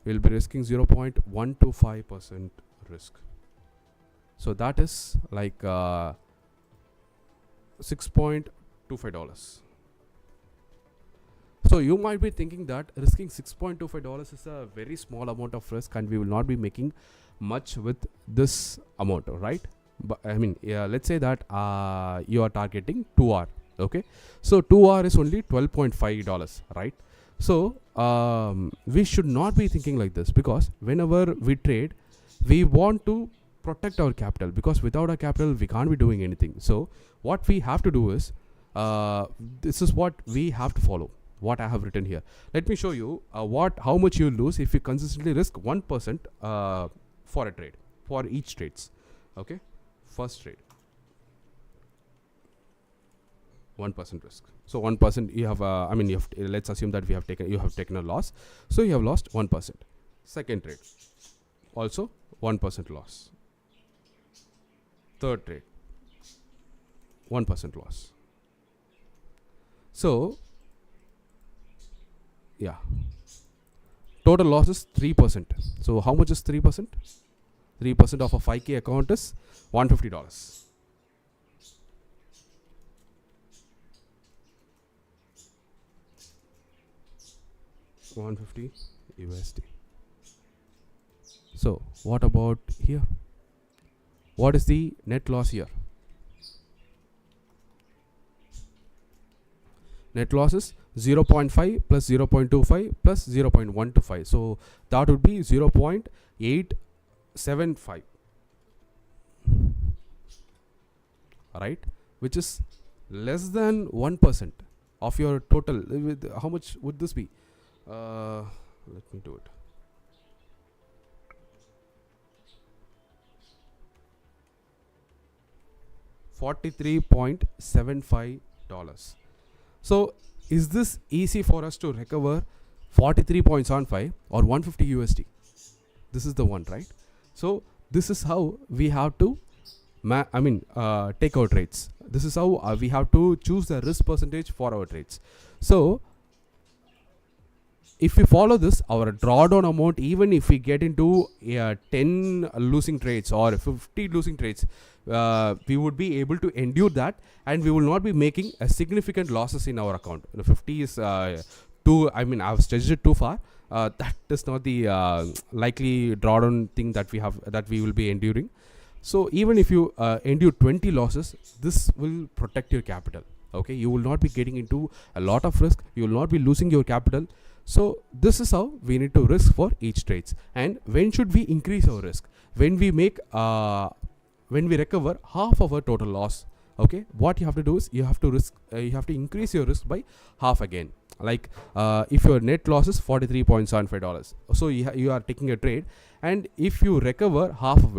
we'll be risking 0.125% risk. So that is like $6.25. So you might be thinking that risking $6.25 is a very small amount of risk and we will not be making much with this amount, right? But I mean, let's say that you are targeting 2R. Okay, so 2R is only $12.5, right? So we should not be thinking like this, because whenever we trade, we want to protect our capital, because without our capital we can't be doing anything. So what we have to do is this is what we have to follow, what I have written here. Let me show you how much you lose if you consistently risk 1% for a trade, for each trades. Okay, first trade, 1% risk. So 1% you have let's assume that you have taken a loss, so you have lost 1%. Second trade, also 1% loss. Third trade, 1% loss. So yeah, total loss is 3%. So how much is 3%? 3% of a 5K account is $150. $150 USD. So what about here? What is the net loss here? net loss is 0.5 plus 0.25 plus 0.125. So that would be 0.875, right, which is less than 1% of your total. How much would this be? Let me do it. $43.75. So is this easy for us to recover 43.75 or 150 USD? This is the one, right? So this is how we have to take our trades. This is how we have to choose the risk percentage for our trades. So if we follow this, our drawdown amount, even if we get into 10 losing trades or 50 losing trades, we would be able to endure that, and we will not be making a significant losses in our account. 50 is too, I've stretched it too far. That is not the likely drawdown thing that we will be enduring. So even if you endure 20 losses, this will protect your capital. Okay, you will not be getting into a lot of risk. You will not be losing your capital. So this is how we need to risk for each trades. And when should we increase our risk? When we recover half of our total loss. Okay, what you have to do is you have to increase your risk by half again. Like if your net loss is $43.75, so you are taking a trade, and if you recover half of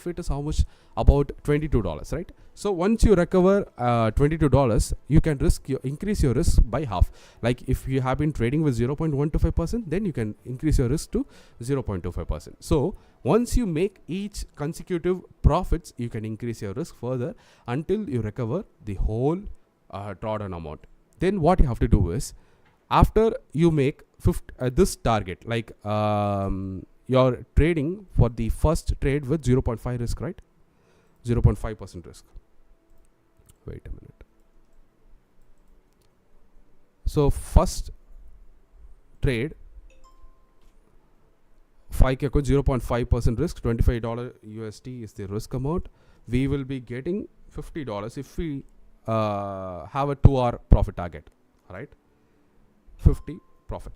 it is how much? About $22, right? So once you recover $22, you can increase your risk by half. Like if you have been trading with 0.125%, then you can increase your risk to 0.25%. So once you make each consecutive profits, you can increase your risk further until you recover the whole drawdown amount. Then what you have to do is, after you make this target, like you're trading for the first trade with 0.5 risk, right? 0.5% risk. Wait a minute. So first trade, 5K account, 0.5% risk, $25 USD is the risk amount. We will be getting $50 if we have a 2-hour profit target, right? 50 profit.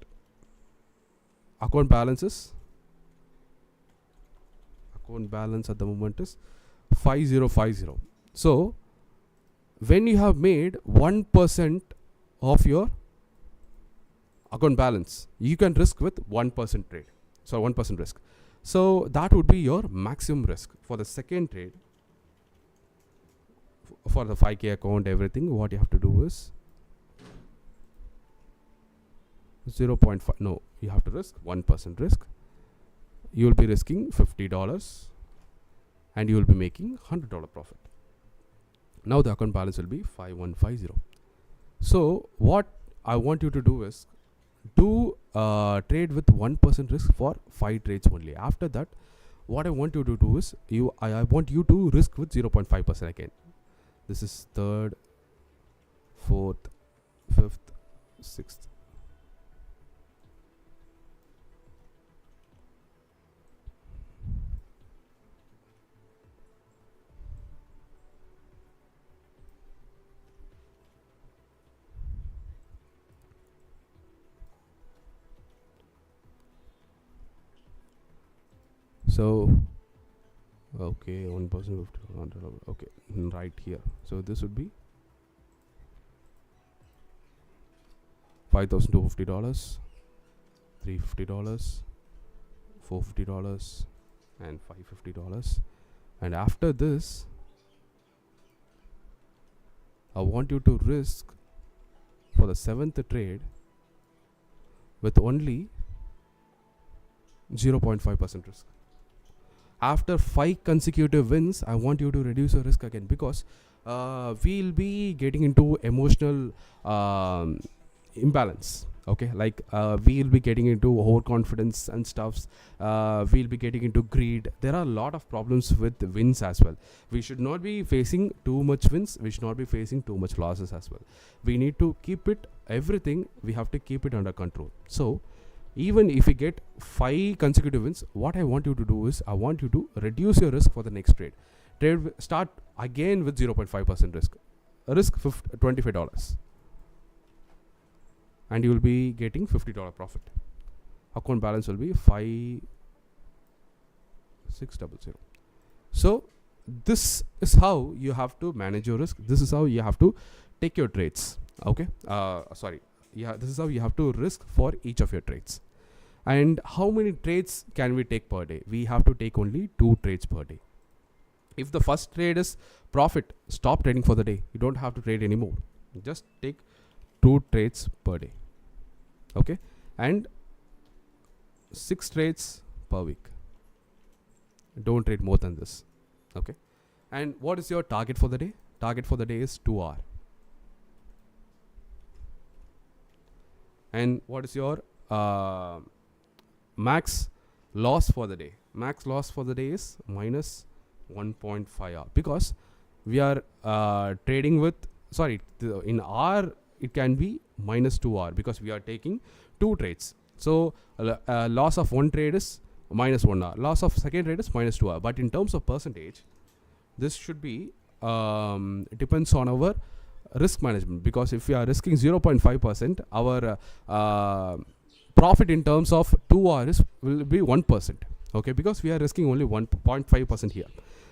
Account balance at the moment is 5050. So when you have made 1% of your account balance, you can risk with 1% trade. So 1% risk. So that would be your maximum risk for the second trade. For the 5K account, everything, what you have to do is 0.5. No, you have to risk 1% risk. You will be risking $50 and you will be making $100 profit. Now the account balance will be 5150. So what I want you to do is do trade with 1% risk for 5 trades only. After that, what I want you to do is I want you to risk with 0.5% again. This is 3rd, 4th, 5th, 6th. So okay, 1%, okay, right here. So this would be $5,250, $350, $450, and $550. And after this, I want you to risk for the 7th trade with only 0.5% risk. After 5 consecutive wins, I want you to reduce your risk again, because we'll be getting into emotional imbalance. Okay, like we'll be getting into overconfidence and stuffs. We'll be getting into greed. There are a lot of problems with wins as well. We should not be facing too much wins. We should not be facing too much losses as well. We need to keep it, everything, we have to keep it under control. So even if you get 5 consecutive wins, what I want you to do is I want you to reduce your risk for the next trade. Start again with 0.5% risk. Risk $25. and you will be getting $50 profit. Account balance will be 5600. So this is how you have to manage your risk. This is how you have to take your trades. Okay. This is how you have to risk for each of your trades. And how many trades can we take per day? We have to take only 2 trades per day. If the first trade is profit, stop trading for the day. You don't have to trade anymore. Just take 2 trades per day. Okay. And 6 trades per week. Don't trade more than this. Okay. And what is your target for the day? Target for the day is 2 hours. And what is your max loss for the day? Max loss for the day is minus 1.5 hour, because we are trading with, in hour it can be minus 2 hour, because we are taking 2 trades. So loss of 1 trade is minus 1 hour. Loss of second trade is minus 2 hour. But in terms of percentage, this should be depends on our risk management, because if we are risking 0.5%, our profit in terms of 2 hours will be 1%. Okay, because we are risking only 1.5% here.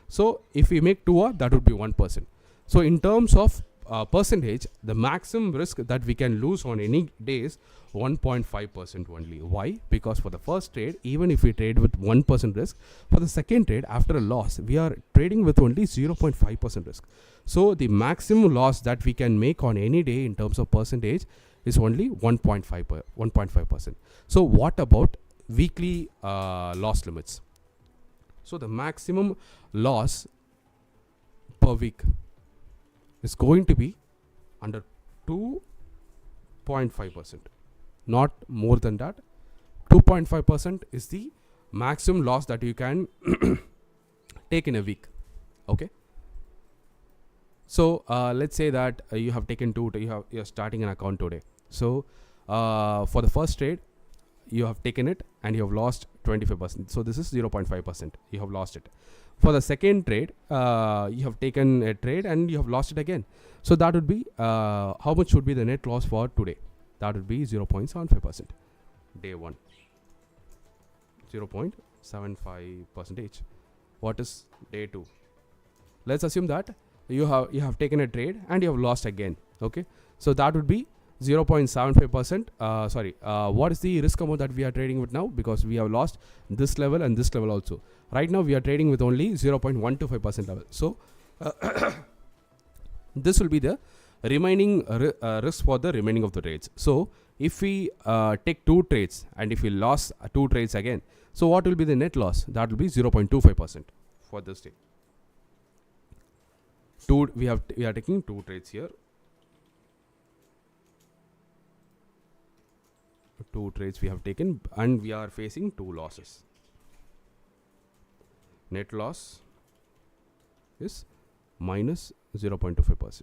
So if we make 2 hours, that would be 1%. So in terms of percentage, the maximum risk that we can lose on any day is 1.5% only. Why? Because for the first trade, even if we trade with 1% risk, for the second trade after a loss, we are trading with only 0.5% risk. So the maximum loss that we can make on any day in terms of percentage is only 1.5%. So what about weekly loss limits? So the maximum loss per week is going to be under 2.5%, not more than that. 2.5% is the maximum loss that you can take in a week. Okay. So let's say that you have taken you're starting an account today. So for the first trade, you have taken it and you have lost 25%. So this is 0.5%. You have lost it. For the second trade, you have taken a trade and you have lost it again. So that would be how much would be the net loss for today? That would be 0.75%. Day 1, 0.75%. What is day 2? Let's assume that you have taken a trade and you have lost again. Okay, so that would be 0.75%. What is the risk amount that we are trading with now? Because we have lost this level and this level also. Right now we are trading with only 0.125% level. So this will be the remaining risk for the remaining of the trades. So if we take 2 trades and if we lost 2 trades again, so what will be the net loss? That will be 0.25% for this day. We are taking 2 trades here. 2 trades we have taken and we are facing 2 losses. Net loss is minus 0.25%.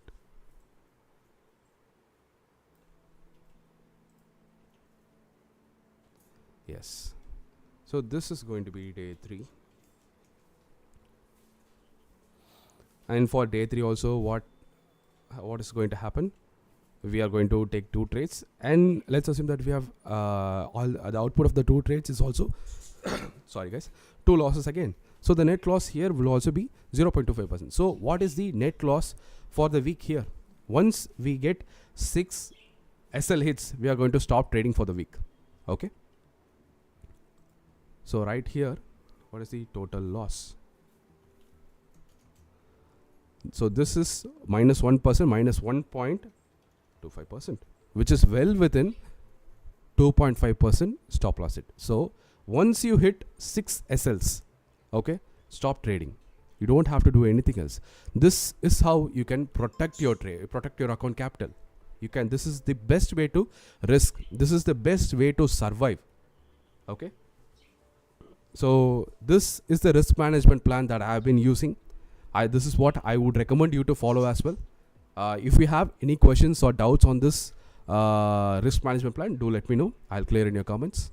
Yes. So this is going to be day 3. And for day 3 also, what is going to happen? We are going to take 2 trades, and let's assume that we have all the output of the 2 trades is also 2 losses again. So the net loss here will also be 0.25%. So what is the net loss for the week here? Once we get 6 SL hits, we are going to stop trading for the week. Okay. So right here, what is the total loss? So this is minus 1%, minus 1.25%, which is well within 2.5% stop loss hit. So once you hit 6 SLs, okay, stop trading. You don't have to do anything else. This is how you can protect your trade, protect your account capital. This is the best way to risk. This is the best way to survive. Okay. So this is the risk management plan that I have been using. This is what I would recommend you to follow as well. If you have any questions or doubts on this risk management plan, do let me know. I'll clear in your comments.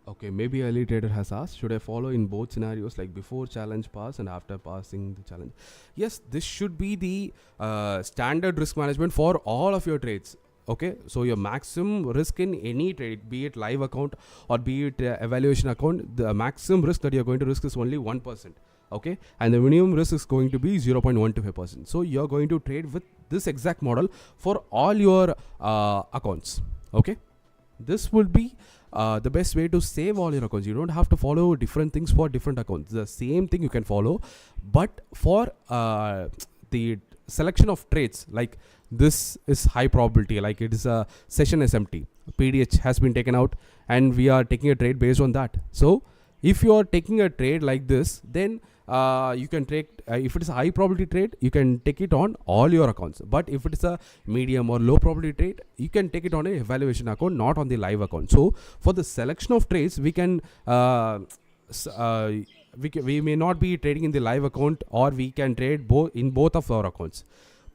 Okay, maybe early trader has asked, should I follow in both scenarios, like before challenge pass and after passing the challenge? Yes, this should be the standard risk management for all of your trades. Okay, so your maximum risk in any trade, be it live account or be it evaluation account, the maximum risk that you're going to risk is only 1%. Okay, and the minimum risk is going to be 0.125%. So you're going to trade with this exact model for all your accounts. Okay, this would be the best way to save all your accounts. You don't have to follow different things for different accounts. The same thing you can follow, but for the selection of trades, like this is high probability, like it is a session SMT, PDH has been taken out and we are taking a trade based on that. So if you are taking a trade like this, then you can take, if it is a high probability trade, you can take it on all your accounts. But if it is a medium or low probability trade, you can take it on a evaluation account, not on the live account. So for the selection of trades, we can we may not be trading in the live account, or we can trade in both of our accounts.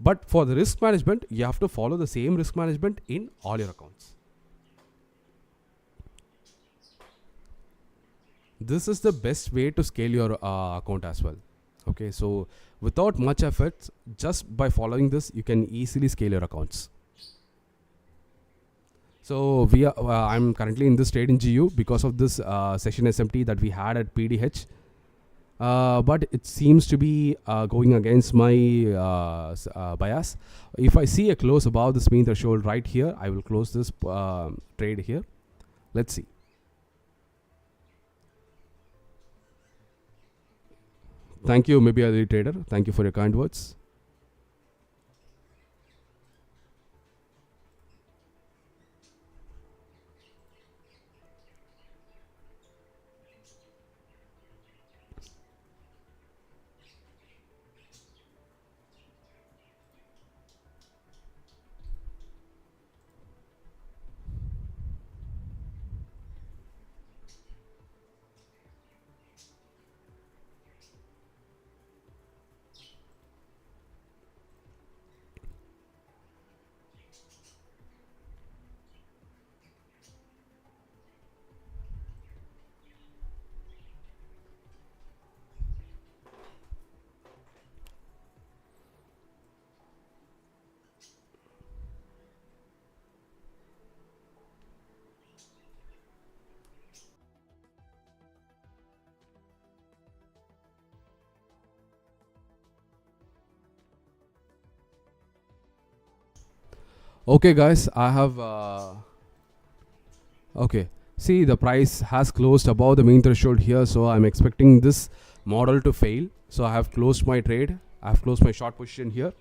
But for the risk management, you have to follow the same risk management in all your accounts. This is the best way to scale your account as well. Okay, so without much effort, just by following this, you can easily scale your accounts. So we are, I'm currently in this trade in GU because of this session SMT that we had at PDH. But it seems to be going against my bias. If I see a close above this mean threshold right here, I will close this trade here. Let's see. Thank you, maybe a trader. Thank you for your kind words. Okay, guys, I have okay, see, the price has closed above the main threshold here, so I'm expecting this model to fail. So I have closed my trade. I have closed my short position here.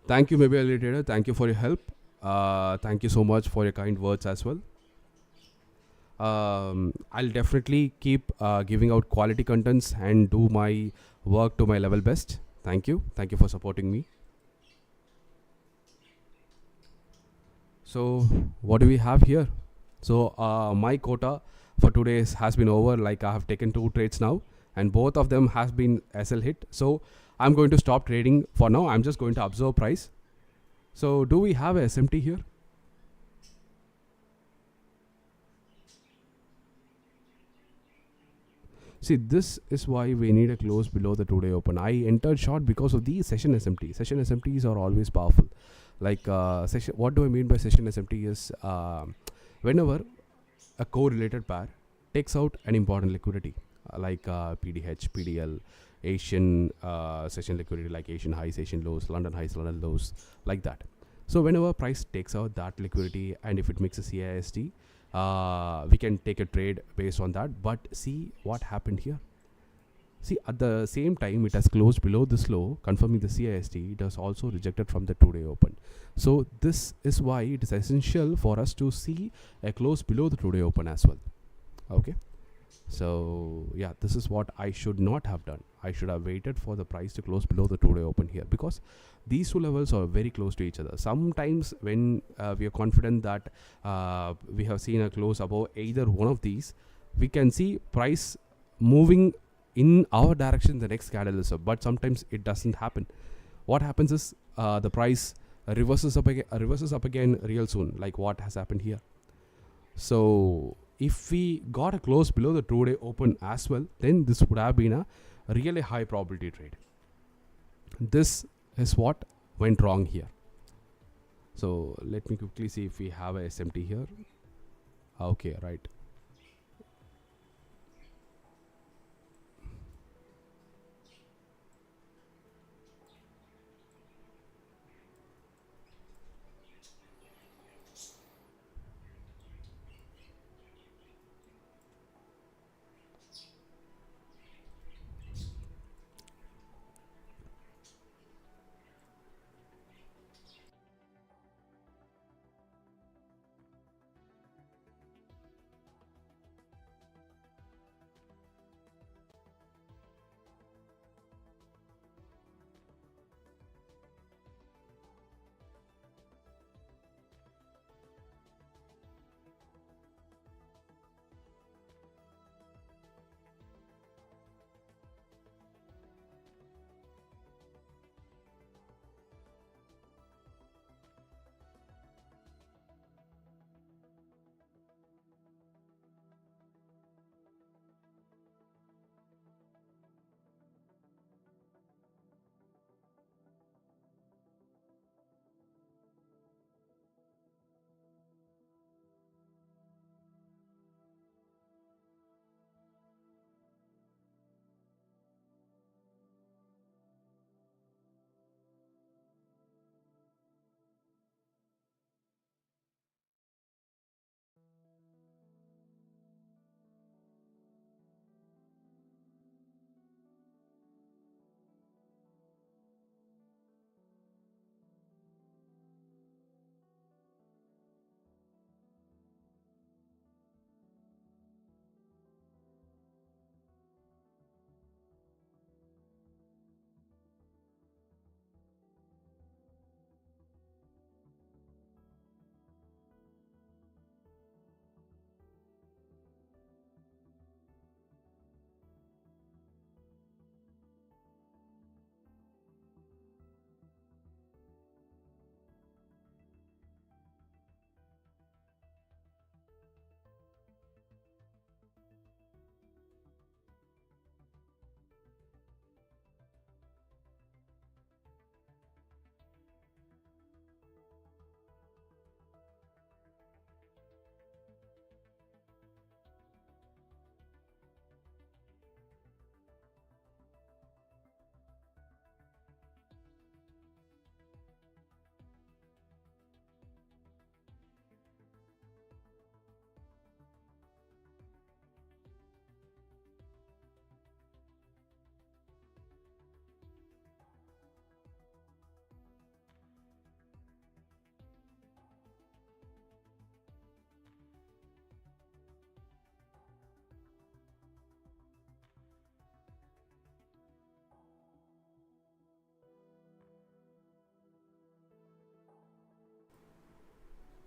Thank you, maybe a trader. Thank you for your help. Thank you so much for your kind words as well. I'll definitely keep giving out quality contents and do my work to my level best. Thank you. Thank you for supporting me. So what do we have here? So my quota for today has been over. Like, I have taken 2 trades now, and both of them has been SL hit. So I'm going to stop trading for now. I'm just going to observe price. So do we have a SMT here? See, this is why we need a close below the 2-day open. I entered short because of the session SMT. Session SMTs are always powerful. Like session, what do I mean by session SMT is whenever a correlated pair takes out an important liquidity, like PDH, PDL, Asian session liquidity, like Asian highs, Asian lows, London highs, London lows, like that. So whenever price takes out that liquidity, and if it makes a CIST, we can take a trade based on that. But see what happened here. See, at the same time, it has closed below this low, confirming the CIST. It has also rejected from the 2-day open. So this is why it is essential for us to see a close below the 2-day open as well. Okay. So yeah, this is what I should not have done. I should have waited for the price to close below the 2-day open here, because these 2 levels are very close to each other. Sometimes when we are confident that we have seen a close above either one of these, we can see price moving in our direction the next candle is up. But sometimes it doesn't happen. What happens is the price reverses up again real soon, like what has happened here. So if we got a close below the 2-day open as well, then this would have been a really high probability trade. This is what went wrong here. So let me quickly see if we have a SMT here. Okay, right.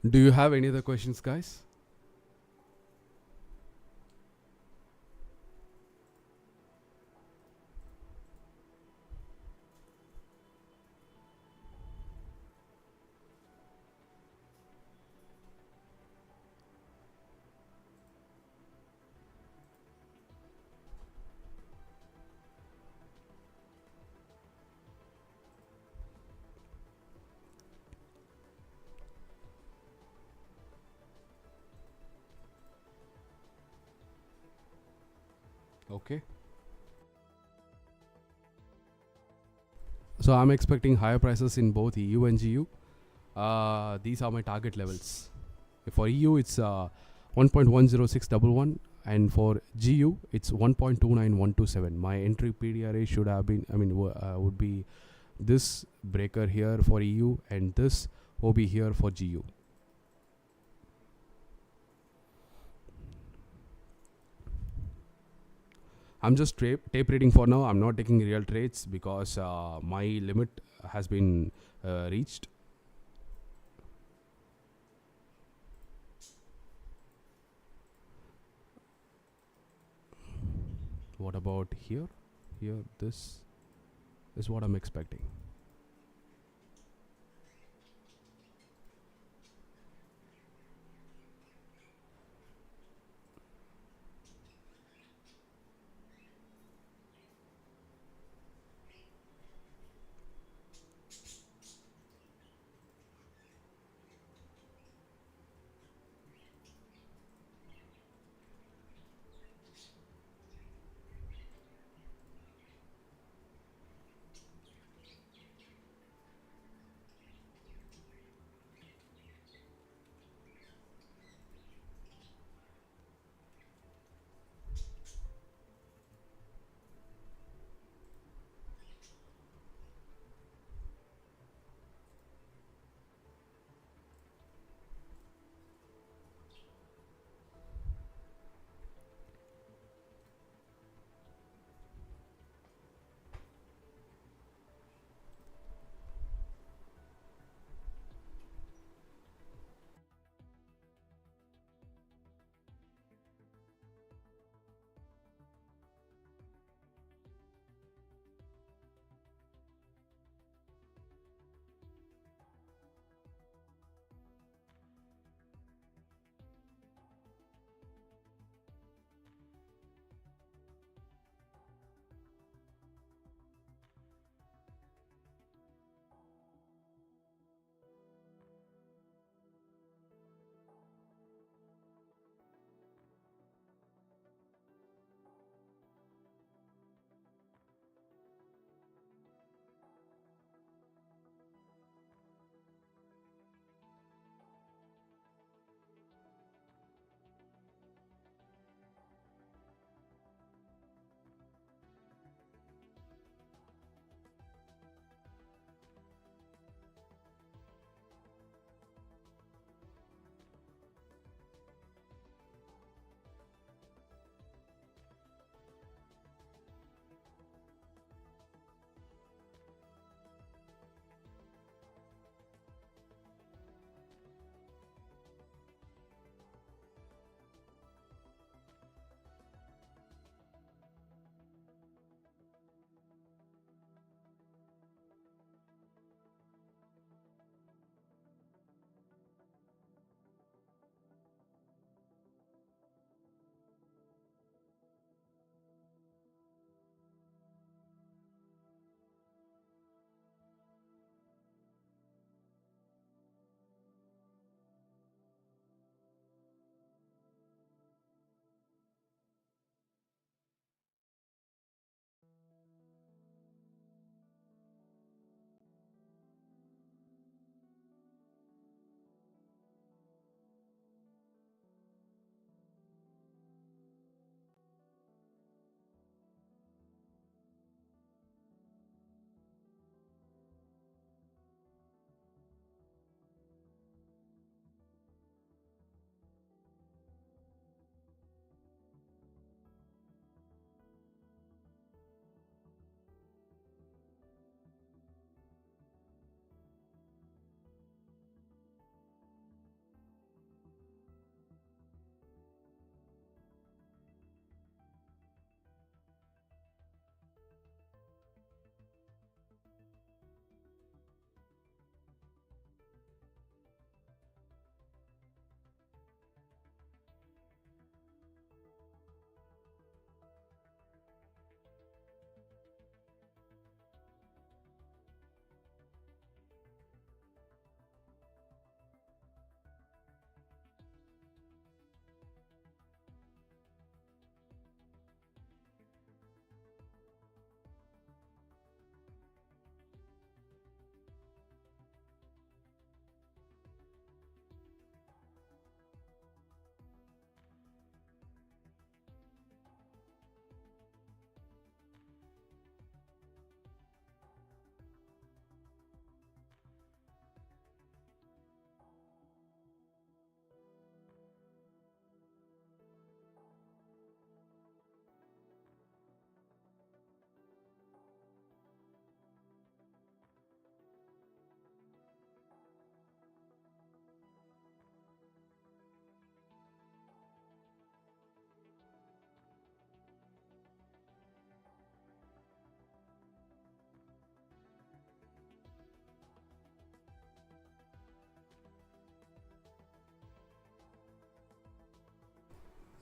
Do you have any other questions, guys? Okay. So I'm expecting higher prices in both EU and GU. These are my target levels. For EU, it's 1.10611, and for GU, it's 1.29127. My entry PDRA should have been, would be this breaker here for EU and this OB here for GU. I'm just tape reading for now. I'm not taking real trades because my limit has been reached. What about here? Here, this is what I'm expecting.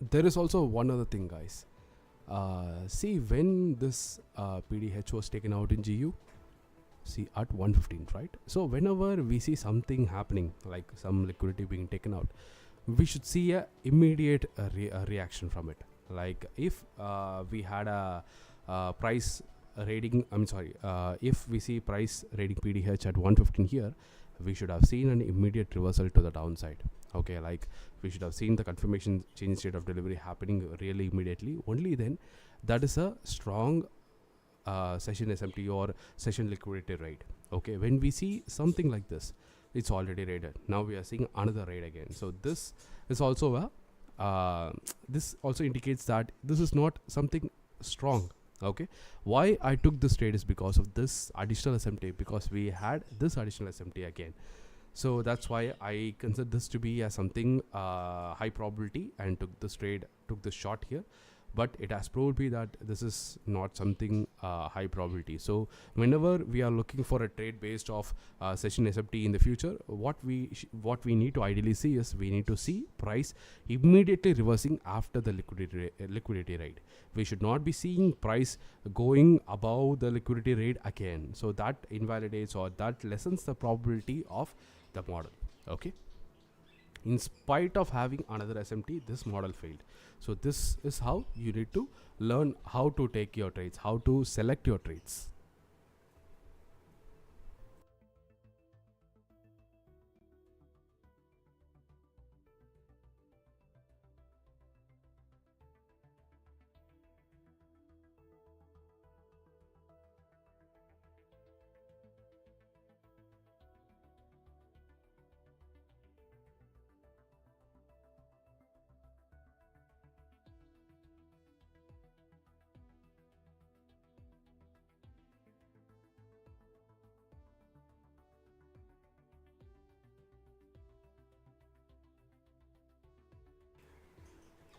there is also one other thing, guys. See, when this PDH was taken out in GU, see at 115, right? So whenever we see something happening, like some liquidity being taken out, we should see a immediate reaction from it. Like if we had a price rating, if we see price rating PDH at 115 here, we should have seen an immediate reversal to the downside. Okay, like we should have seen the confirmation change state of delivery happening really immediately. Only then that is a strong session SMT or session liquidity rate. Okay, when we see something like this, it's already rated. Now we are seeing another rate again. So this is also a this also indicates that this is not something strong. Okay, why I took this trade is because of this additional SMT, because we had this additional SMT again. So that's why I consider this to be as something high probability and took this trade, took this short here. But it has proved me that this is not something high probability. So whenever we are looking for a trade based off session SMT in the future, what we need to ideally see is we need to see price immediately reversing after the liquidity rate. We should not be seeing price going above the liquidity rate again. So that invalidates or that lessens the probability of the model. Okay. In spite of having another SMT, this model failed. So this is how you need to learn how to take your trades, how to select your trades.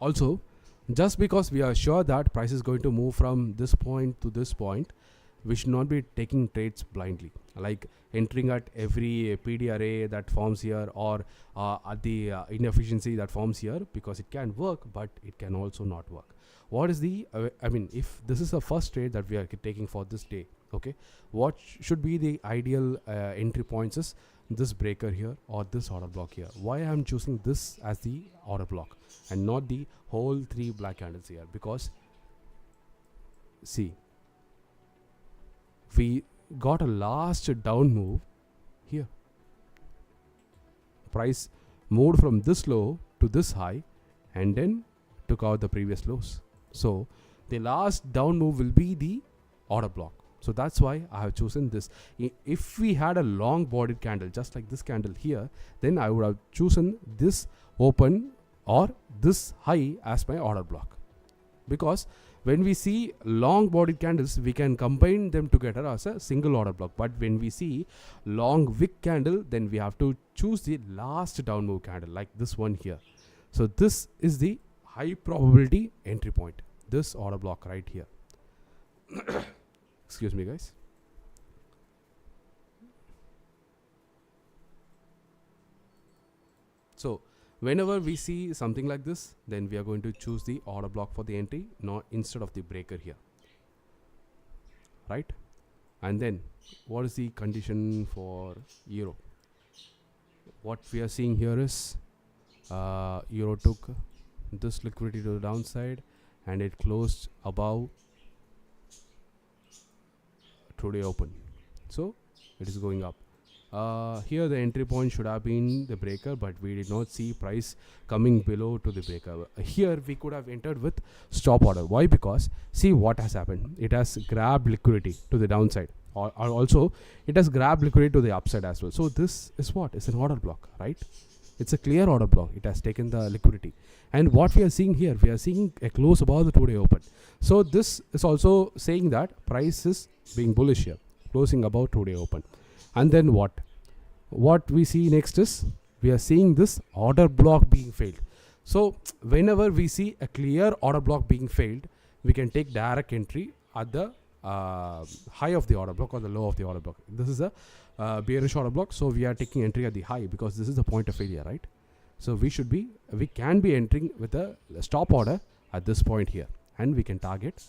Also, just because we are sure that price is going to move from this point to this point, we should not be taking trades blindly, like entering at every PD array that forms here, or at the inefficiency that forms here, because it can work, but it can also not work. What is the, if this is the first trade that we are taking for this day, okay, what should be the ideal entry points is this breaker here or this order block here. Why I am choosing this as the order block and not the whole 3 black candles here? Because see, we got a last down move here. Price moved from this low to this high and then took out the previous lows. So the last down move will be the order block. So that's why I have chosen this. If we had a long bodied candle just like this candle here, then I would have chosen this open or this high as my order block. Because when we see long bodied candles, we can combine them together as a single order block. But when we see long wick candle, then we have to choose the last down move candle like this one here. So this is the high probability entry point, this order block right here. Excuse me, guys. So whenever we see something like this, then we are going to choose the order block for the entry, not instead of the breaker here, right? And then what is the condition for euro? What we are seeing here is euro took this liquidity to the downside and it closed above today open, so it is going up. Here the entry point should have been the breaker, but we did not see price coming below to the breaker. Here we could have entered with stop order. Why? Because see what has happened, it has grabbed liquidity to the downside, or also it has grabbed liquidity to the upside as well. So this is what is an order block, right? It's a clear order block. It has taken the liquidity. And what we are seeing here, we are seeing a close above the today open. So this is also saying that price is being bullish here, closing above today open. And then what we see next is we are seeing this order block being failed. So whenever we see a clear order block being failed, we can take direct entry at the high of the order block or the low of the order block. This is a bearish order block, so we are taking entry at the high because this is the point of failure, right? So we can be entering with a stop order at this point here, and we can target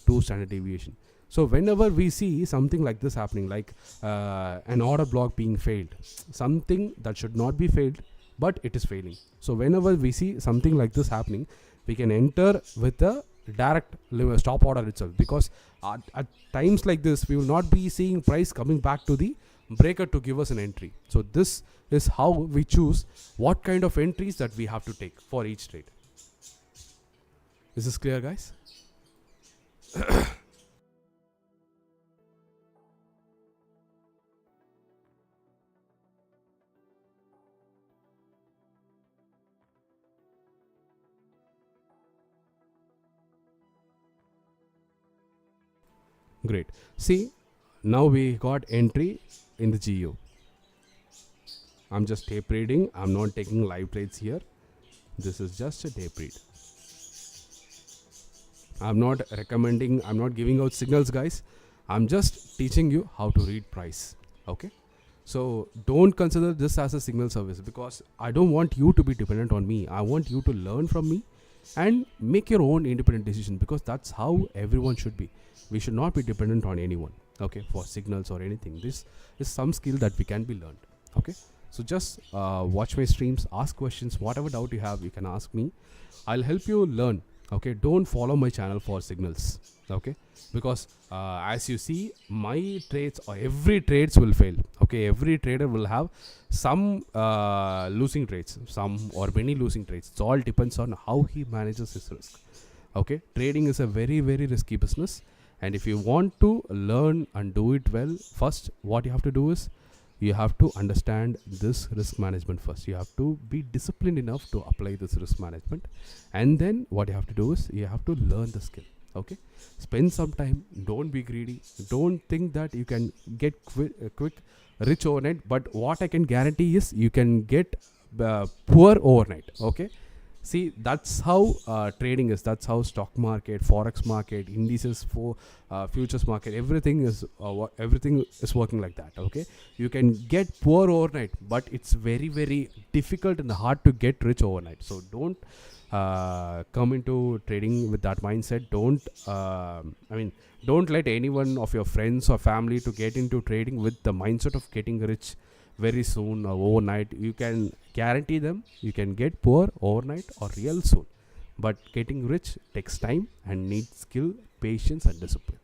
2 standard deviation. So whenever we see something like this happening, like an order block being failed, something that should not be failed, but it is failing. So whenever we see something like this happening, we can enter with a direct stop order itself, because at times like this, we will not be seeing price coming back to the breaker to give us an entry. So this is how we choose what kind of entries that we have to take for each trade. Is this clear, guys? Great. See, now we got entry in the GU. I'm just tape reading. I'm not taking live trades here. This is just a tape read. I'm not recommending, I'm not giving out signals, guys. I'm just teaching you how to read price. Okay. So don't consider this as a signal service, because I don't want you to be dependent on me. I want you to learn from me and make your own independent decision, because that's how everyone should be. We should not be dependent on anyone, okay, for signals or anything. This is some skill that we can be learned. Okay. So just watch my streams, ask questions, whatever doubt you have, you can ask me. I'll help you learn. Okay, don't follow my channel for signals. Okay, because as you see, my trades or every trades will fail. Okay, every trader will have some losing trades, some or many losing trades. It all depends on how he manages his risk. Okay, trading is a very, very risky business, and if you want to learn and do it well, first what you have to do is you have to understand this risk management first. You have to be disciplined enough to apply this risk management, and then what you have to do is you have to learn the skill. Okay, spend some time. Don't be greedy. Don't think that you can get quick rich overnight, but what I can guarantee is you can get poor overnight. Okay, see, that's how trading is. That's how stock market, forex market, indices, for futures market, everything is working like that. Okay, you can get poor overnight, but it's very, very difficult and hard to get rich overnight. So don't come into trading with that mindset. Don't let anyone of your friends or family to get into trading with the mindset of getting rich very soon or overnight. You can guarantee them you can get poor overnight or real soon, but getting rich takes time and needs skill, patience and discipline.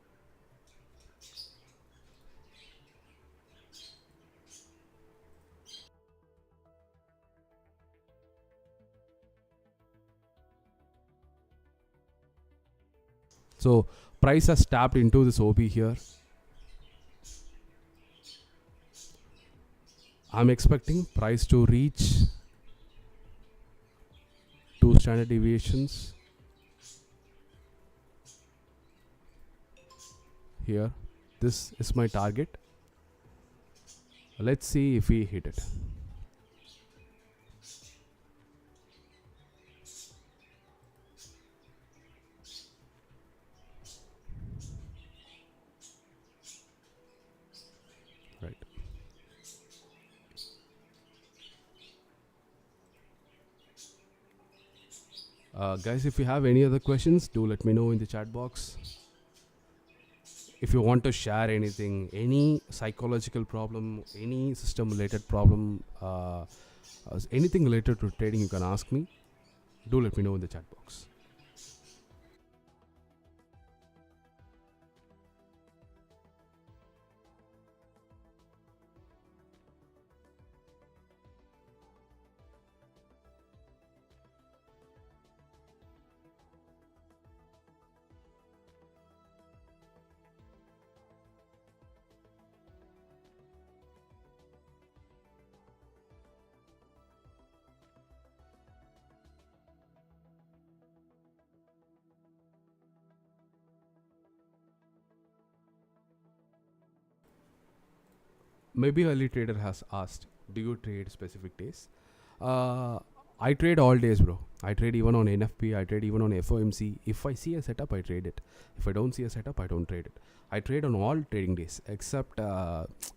So price has tapped into this OB here. I'm expecting price to reach 2 standard deviations here. This is my target. Let's see if we hit it. Right. Guys, if you have any other questions, do let me know in the chat box. If you want to share anything, any psychological problem, any system related problem, anything related to trading, you can ask me. Do let me know in the chat box. Maybe early trader has asked, do you trade specific days? I trade all days, bro. I trade even on NFP. I trade even on FOMC. If I see a setup, I trade it. If I don't see a setup, I don't trade it. I trade on all trading days except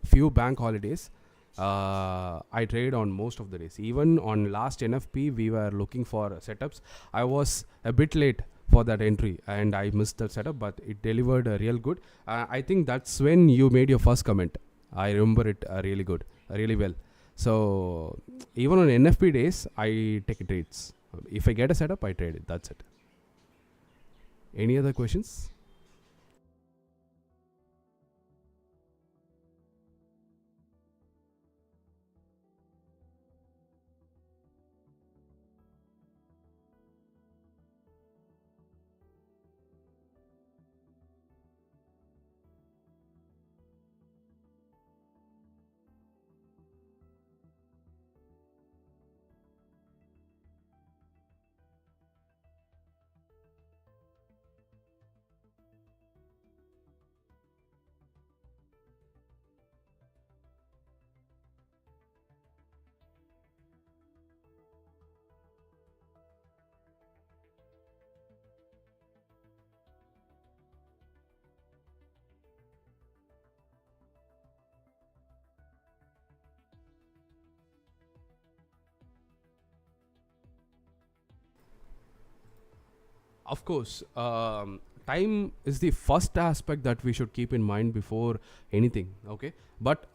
few bank holidays. I trade on most of the days. Even on last NFP, we were looking for setups. I was a bit late for that entry and I missed the setup, but it delivered real good. I think that's when you made your first comment. I remember it really good, really well. So even on NFP days, I take trades. If I get a setup, I trade it. That's it. Any other questions? Of course, time is the first aspect that we should keep in mind before anything. Okay, but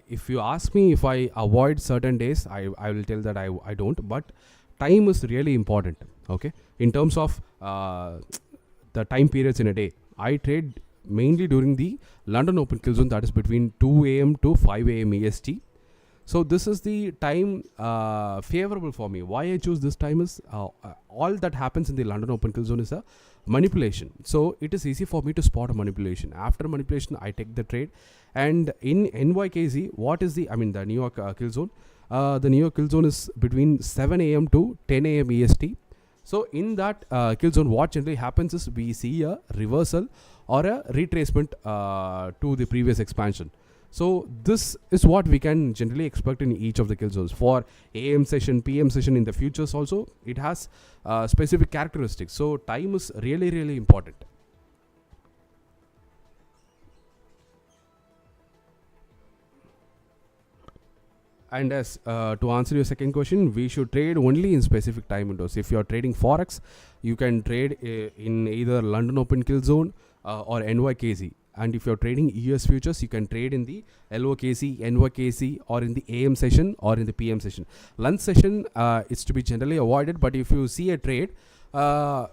if you ask me if I avoid certain days, I will tell that I don't. But time is really important. Okay, in terms of the time periods in a day, I trade mainly during the London Open Kill Zone, that is between 2 a.m. to 5 a.m. EST. So this is the time favorable for me. Why I choose this time is all that happens in the London Open Kill Zone is a manipulation. So it is easy for me to spot a manipulation. After manipulation, I take the trade. And in NYKZ, what is the New York Kill Zone? The New York Kill Zone is between 7 a.m. to 10 a.m. EST. So in that kill zone, what generally happens is we see a reversal or a retracement to the previous expansion. So this is what we can generally expect in each of the kill zones. For AM session, PM session in the futures also, it has specific characteristics. So time is really, really important. And as to answer your second question, we should trade only in specific time windows. If you are trading Forex, you can trade in either London Open Kill Zone or NYKZ. And if you're trading US futures, you can trade in the LOKC, NYKC, or in the AM session or in the PM session. Lunch session is to be generally avoided, but if you see a trade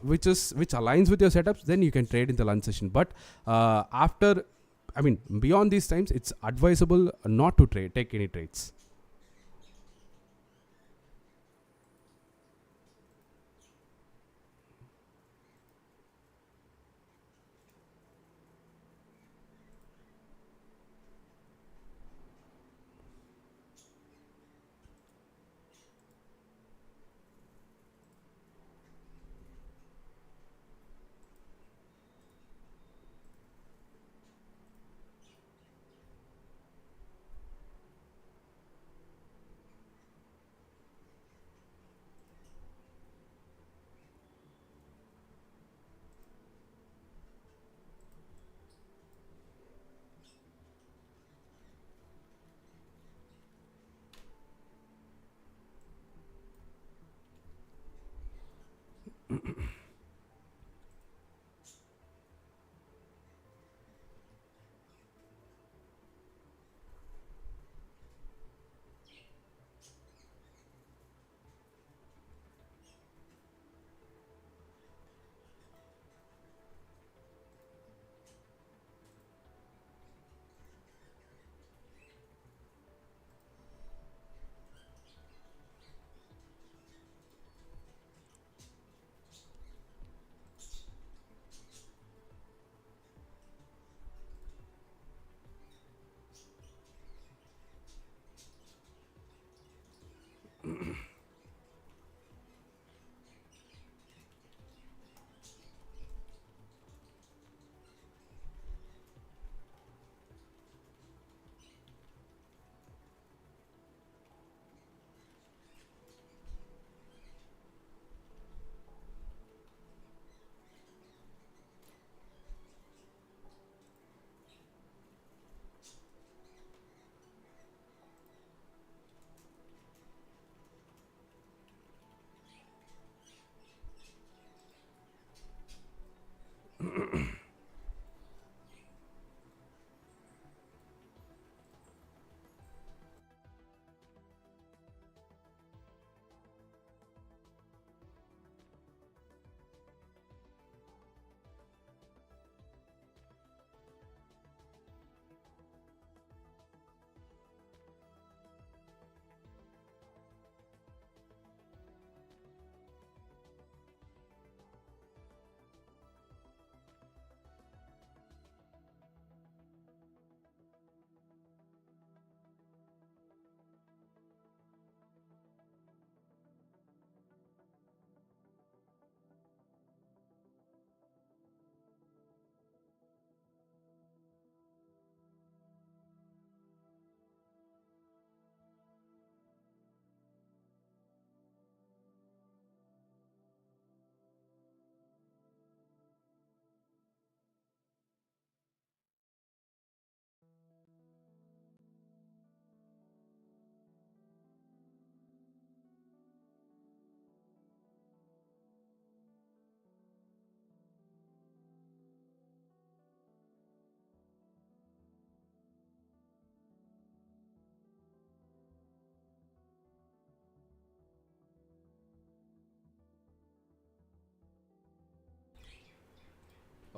which aligns with your setups, then you can trade in the lunch session. But beyond these times, it's advisable not to take any trades.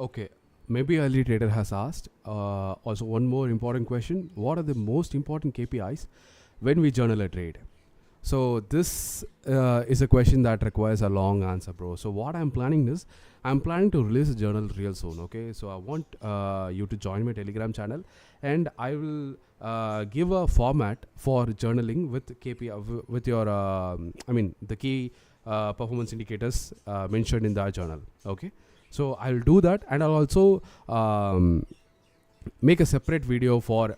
Okay, maybe early trader has asked. Also, one more important question: what are the most important KPIs when we journal a trade? So this is a question that requires a long answer, bro. So what I'm planning is, I'm planning to release a journal real soon. Okay, so I want you to join my Telegram channel, and I will give a format for journaling with KPI with your I mean the key performance indicators mentioned in that journal. Okay, so I'll do that, and I'll also make a separate video for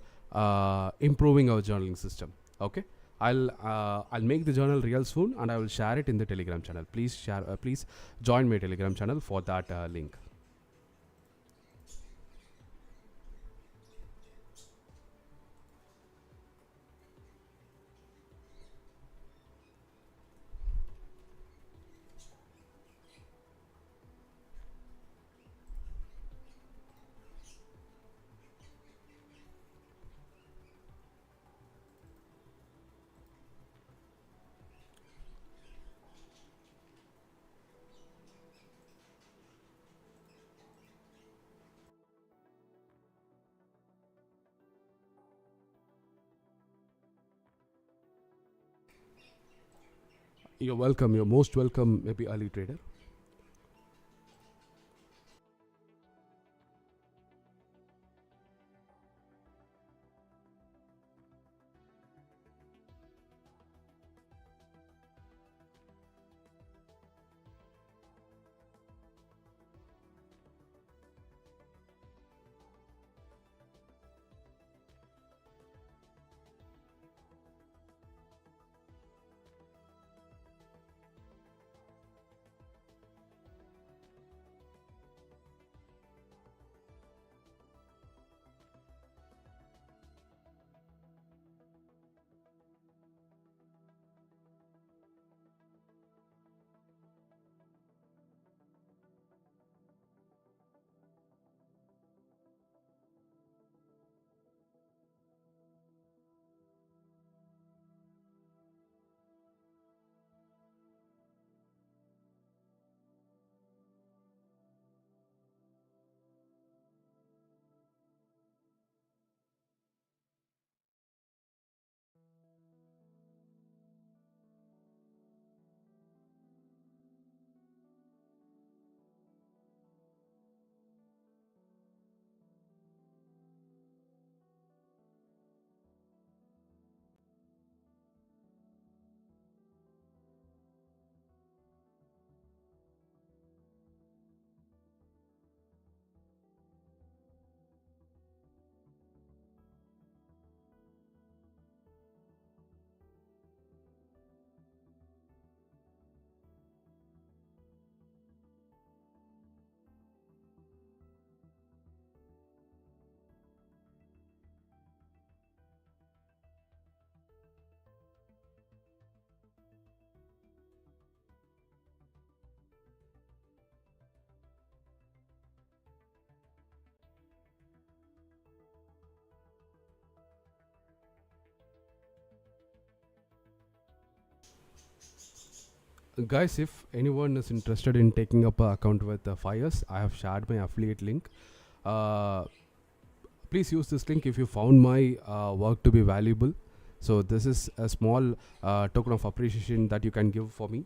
improving our journaling system. Okay, I'll make the journal real soon, and I will share it in the Telegram channel. Please share. Please join my Telegram channel for that link. You're welcome. You're most welcome. Maybe early trader. Guys, if anyone is interested in taking up an account with Fires, I have shared my affiliate link. Uh, Please use this link if you found my work to be valuable. So this is a small token of appreciation that you can give for me.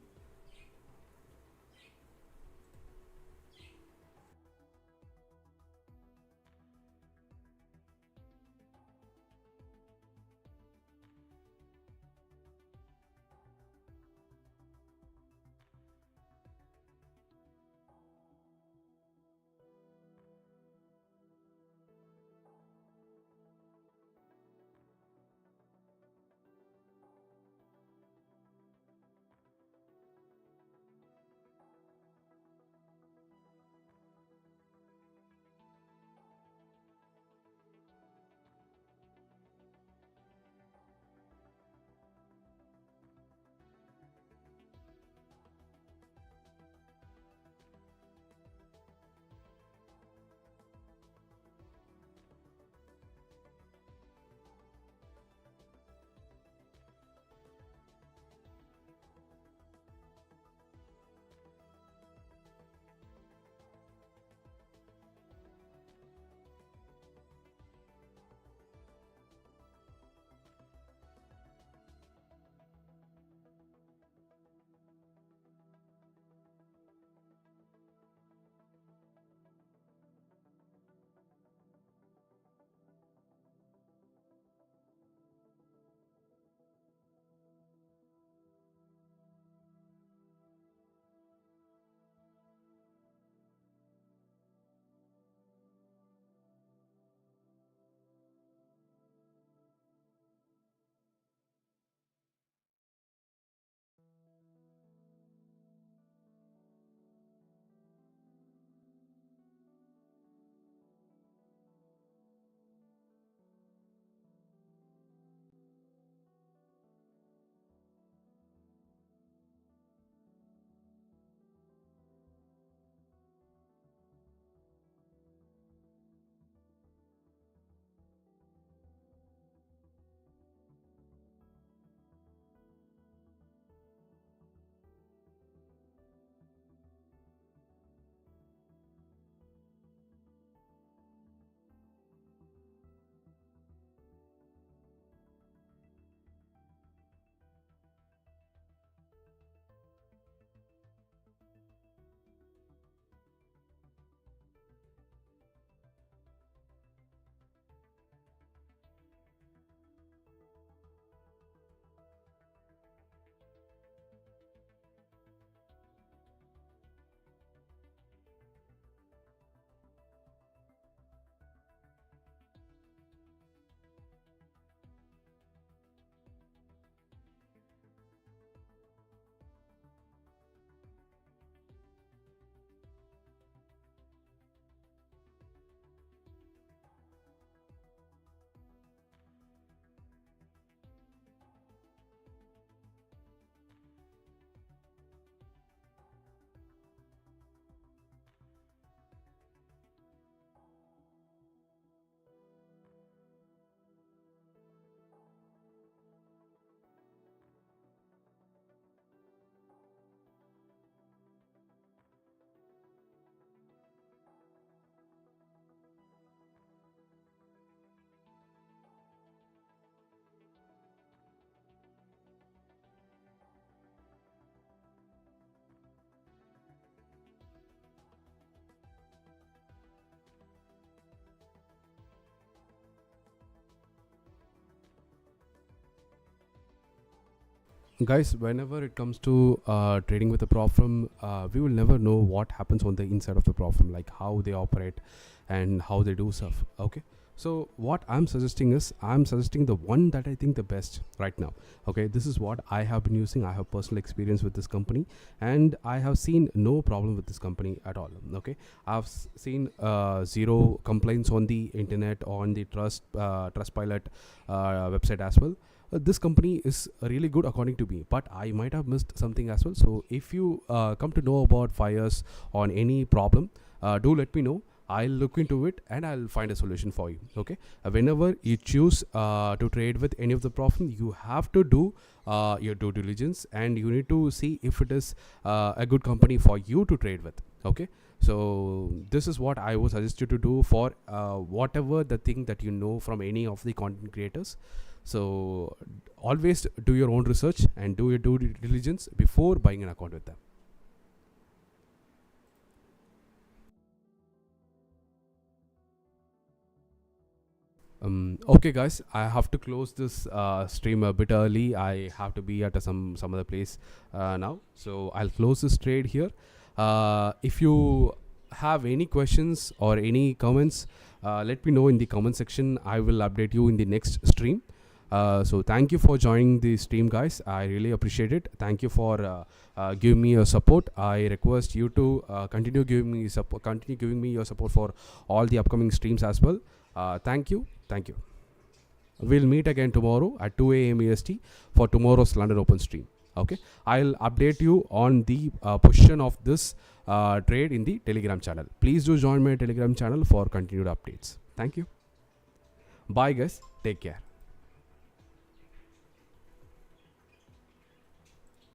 Guys, whenever it comes to trading with a prop firm, we will never know what happens on the inside of the prop firm, like how they operate and how they do stuff. Okay, so what I'm suggesting is I'm suggesting the one that I think the best right now. Okay, this is what I have been using. I have personal experience with this company and I have seen no problem with this company at all. Okay, I've seen zero complaints on the internet, on the Trustpilot website as well. This company is really good according to me, but I might have missed something as well. So if you come to know about Fires on any problem, do let me know. I'll look into it and I'll find a solution for you. Okay, whenever you choose to trade with any of the prop firm, you have to do your due diligence, and you need to see if it is a good company for you to trade with. Okay, so this is what I would suggest you to do for whatever the thing that you know from any of the content creators. So always do your own research and do your due diligence before buying an account with them. Okay guys, I have to close this stream a bit early. I have to be at some other place now, so I'll close this trade here. If you have any questions or any comments, let me know in the comment section. I will update you in the next stream. So thank you for joining the stream, guys. I really appreciate it. Thank you for giving me your support. I request you to continue giving me support. Continue giving me your support for all the upcoming streams as well. Thank you. Thank you. We'll meet again tomorrow at 2 AM EST for tomorrow's London Open stream. Okay, I'll update you on the position of this trade in the Telegram channel. Please do join my Telegram channel for continued updates. Thank you. Bye guys. Take care.